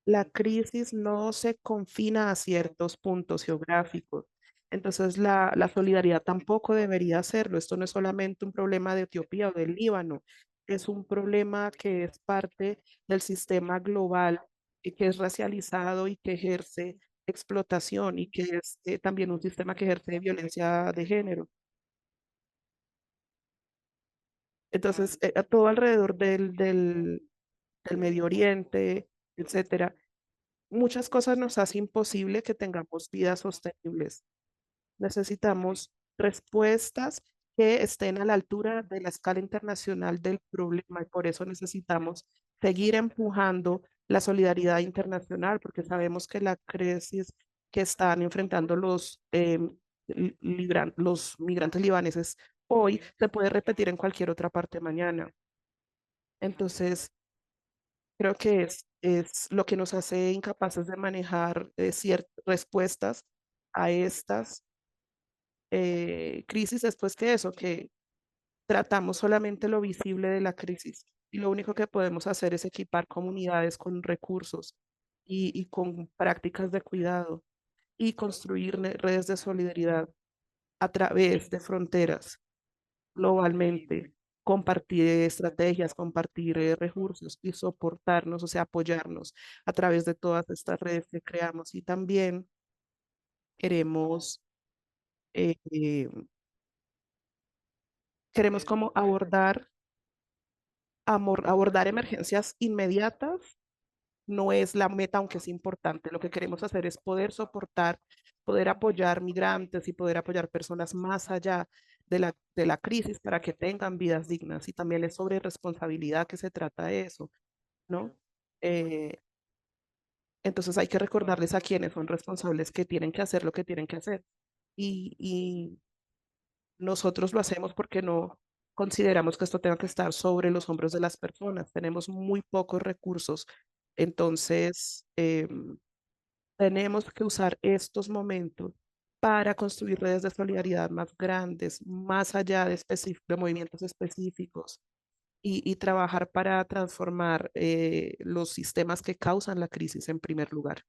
la crisis no se confina a ciertos puntos geográficos. Entonces, la solidaridad tampoco debería hacerlo. Esto no es solamente un problema de Etiopía o del Líbano, es un problema que es parte del sistema global y que es racializado y que ejerce explotación y que es también un sistema que ejerce violencia de género. Entonces, a todo alrededor del Medio Oriente, etcétera, muchas cosas nos hacen imposible que tengamos vidas sostenibles. Necesitamos respuestas que estén a la altura de la escala internacional del problema y por eso necesitamos seguir empujando la solidaridad internacional porque sabemos que la crisis que están enfrentando los migrantes libaneses hoy se puede repetir en cualquier otra parte mañana. Entonces, creo que es lo que nos hace incapaces de manejar ciertas respuestas a estas crisis después que eso, que tratamos solamente lo visible de la crisis y lo único que podemos hacer es equipar comunidades con recursos y con prácticas de cuidado y construir redes de solidaridad a través de fronteras globalmente, compartir estrategias, compartir recursos y soportarnos, o sea, apoyarnos a través de todas estas redes que creamos. Y también queremos, eh, eh, queremos como abordar emergencias inmediatas. No es la meta, aunque es importante. Lo que queremos hacer es poder soportar, poder apoyar migrantes y poder apoyar personas más allá de la crisis para que tengan vidas dignas. Y también es sobre responsabilidad que se trata de eso, ¿no? Eh, entonces hay que recordarles a quienes son responsables que tienen que hacer lo que tienen que hacer. Y nosotros lo hacemos porque no consideramos que esto tenga que estar sobre los hombros de las personas. Tenemos muy pocos recursos. Entonces, tenemos que usar estos momentos para construir redes de solidaridad más grandes, más allá de movimientos específicos y trabajar para transformar los sistemas que causan la crisis en primer lugar.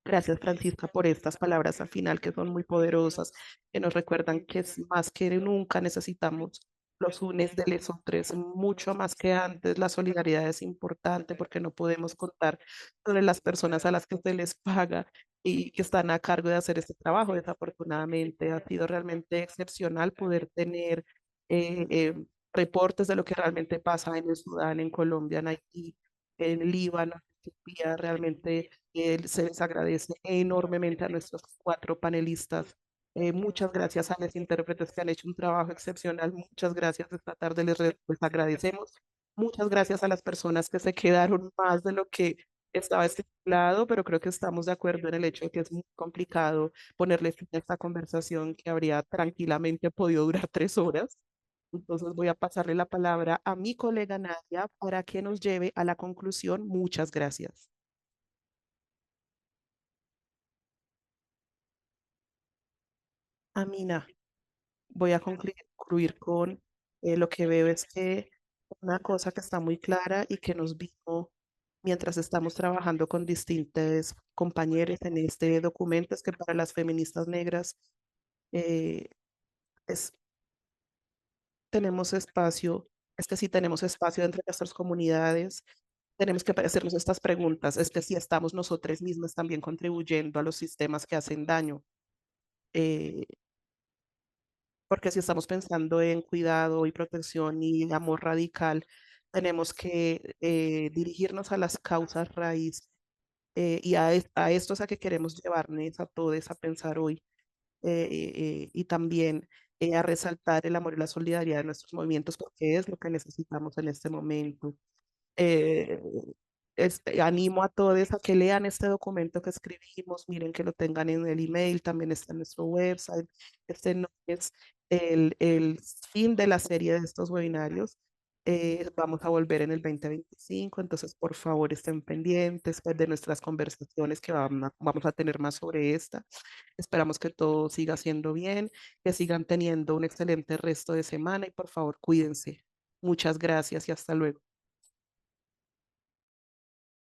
Gracias, Francisca, por estas palabras al final que son muy poderosas, que nos recuerdan que es más que nunca necesitamos los unes de los otros, mucho más que antes. La solidaridad es importante porque no podemos contar sobre las personas a las que se les paga y que están a cargo de hacer este trabajo. Desafortunadamente, ha sido realmente excepcional poder tener eh, eh, reportes de lo que realmente pasa en el Sudán, en Colombia, en Haití, en Líbano, en Etiopía. Realmente se les agradece enormemente a nuestros cuatro panelistas. Muchas gracias a los intérpretes que han hecho un trabajo excepcional. Muchas gracias. Esta tarde les agradecemos. Muchas gracias a las personas que se quedaron más de lo que estaba estipulado, pero creo que estamos de acuerdo en el hecho de que es muy complicado ponerle fin a esta conversación que habría tranquilamente podido durar 3 horas. Entonces voy a pasarle la palabra a mi colega Nadia para que nos lleve a la conclusión. Muchas gracias. Amina, voy a concluir con lo que veo es que una cosa que está muy clara y que nos vino mientras estamos trabajando con distintos compañeros en este documento es que para las feministas negras eh, es, tenemos espacio, es que si tenemos espacio entre nuestras comunidades, tenemos que hacernos estas preguntas, es que si estamos nosotros mismos también contribuyendo a los sistemas que hacen daño. Eh, Porque si estamos pensando en cuidado y protección y amor radical, tenemos que dirigirnos a las causas raíz y a estos a que queremos llevarnos a todos a pensar hoy y también a resaltar el amor y la solidaridad de nuestros movimientos porque es lo que necesitamos en este momento. Eh, Animo a todos a que lean este documento que escribimos, miren que lo tengan en el email, también está en nuestro website. Este no es el fin de la serie de estos webinarios. Vamos a volver en el 2025, entonces por favor estén pendientes pues, de nuestras conversaciones que vamos a tener más sobre esta. Esperamos que todo siga siendo bien, que sigan teniendo un excelente resto de semana y por favor cuídense. Muchas gracias y hasta luego.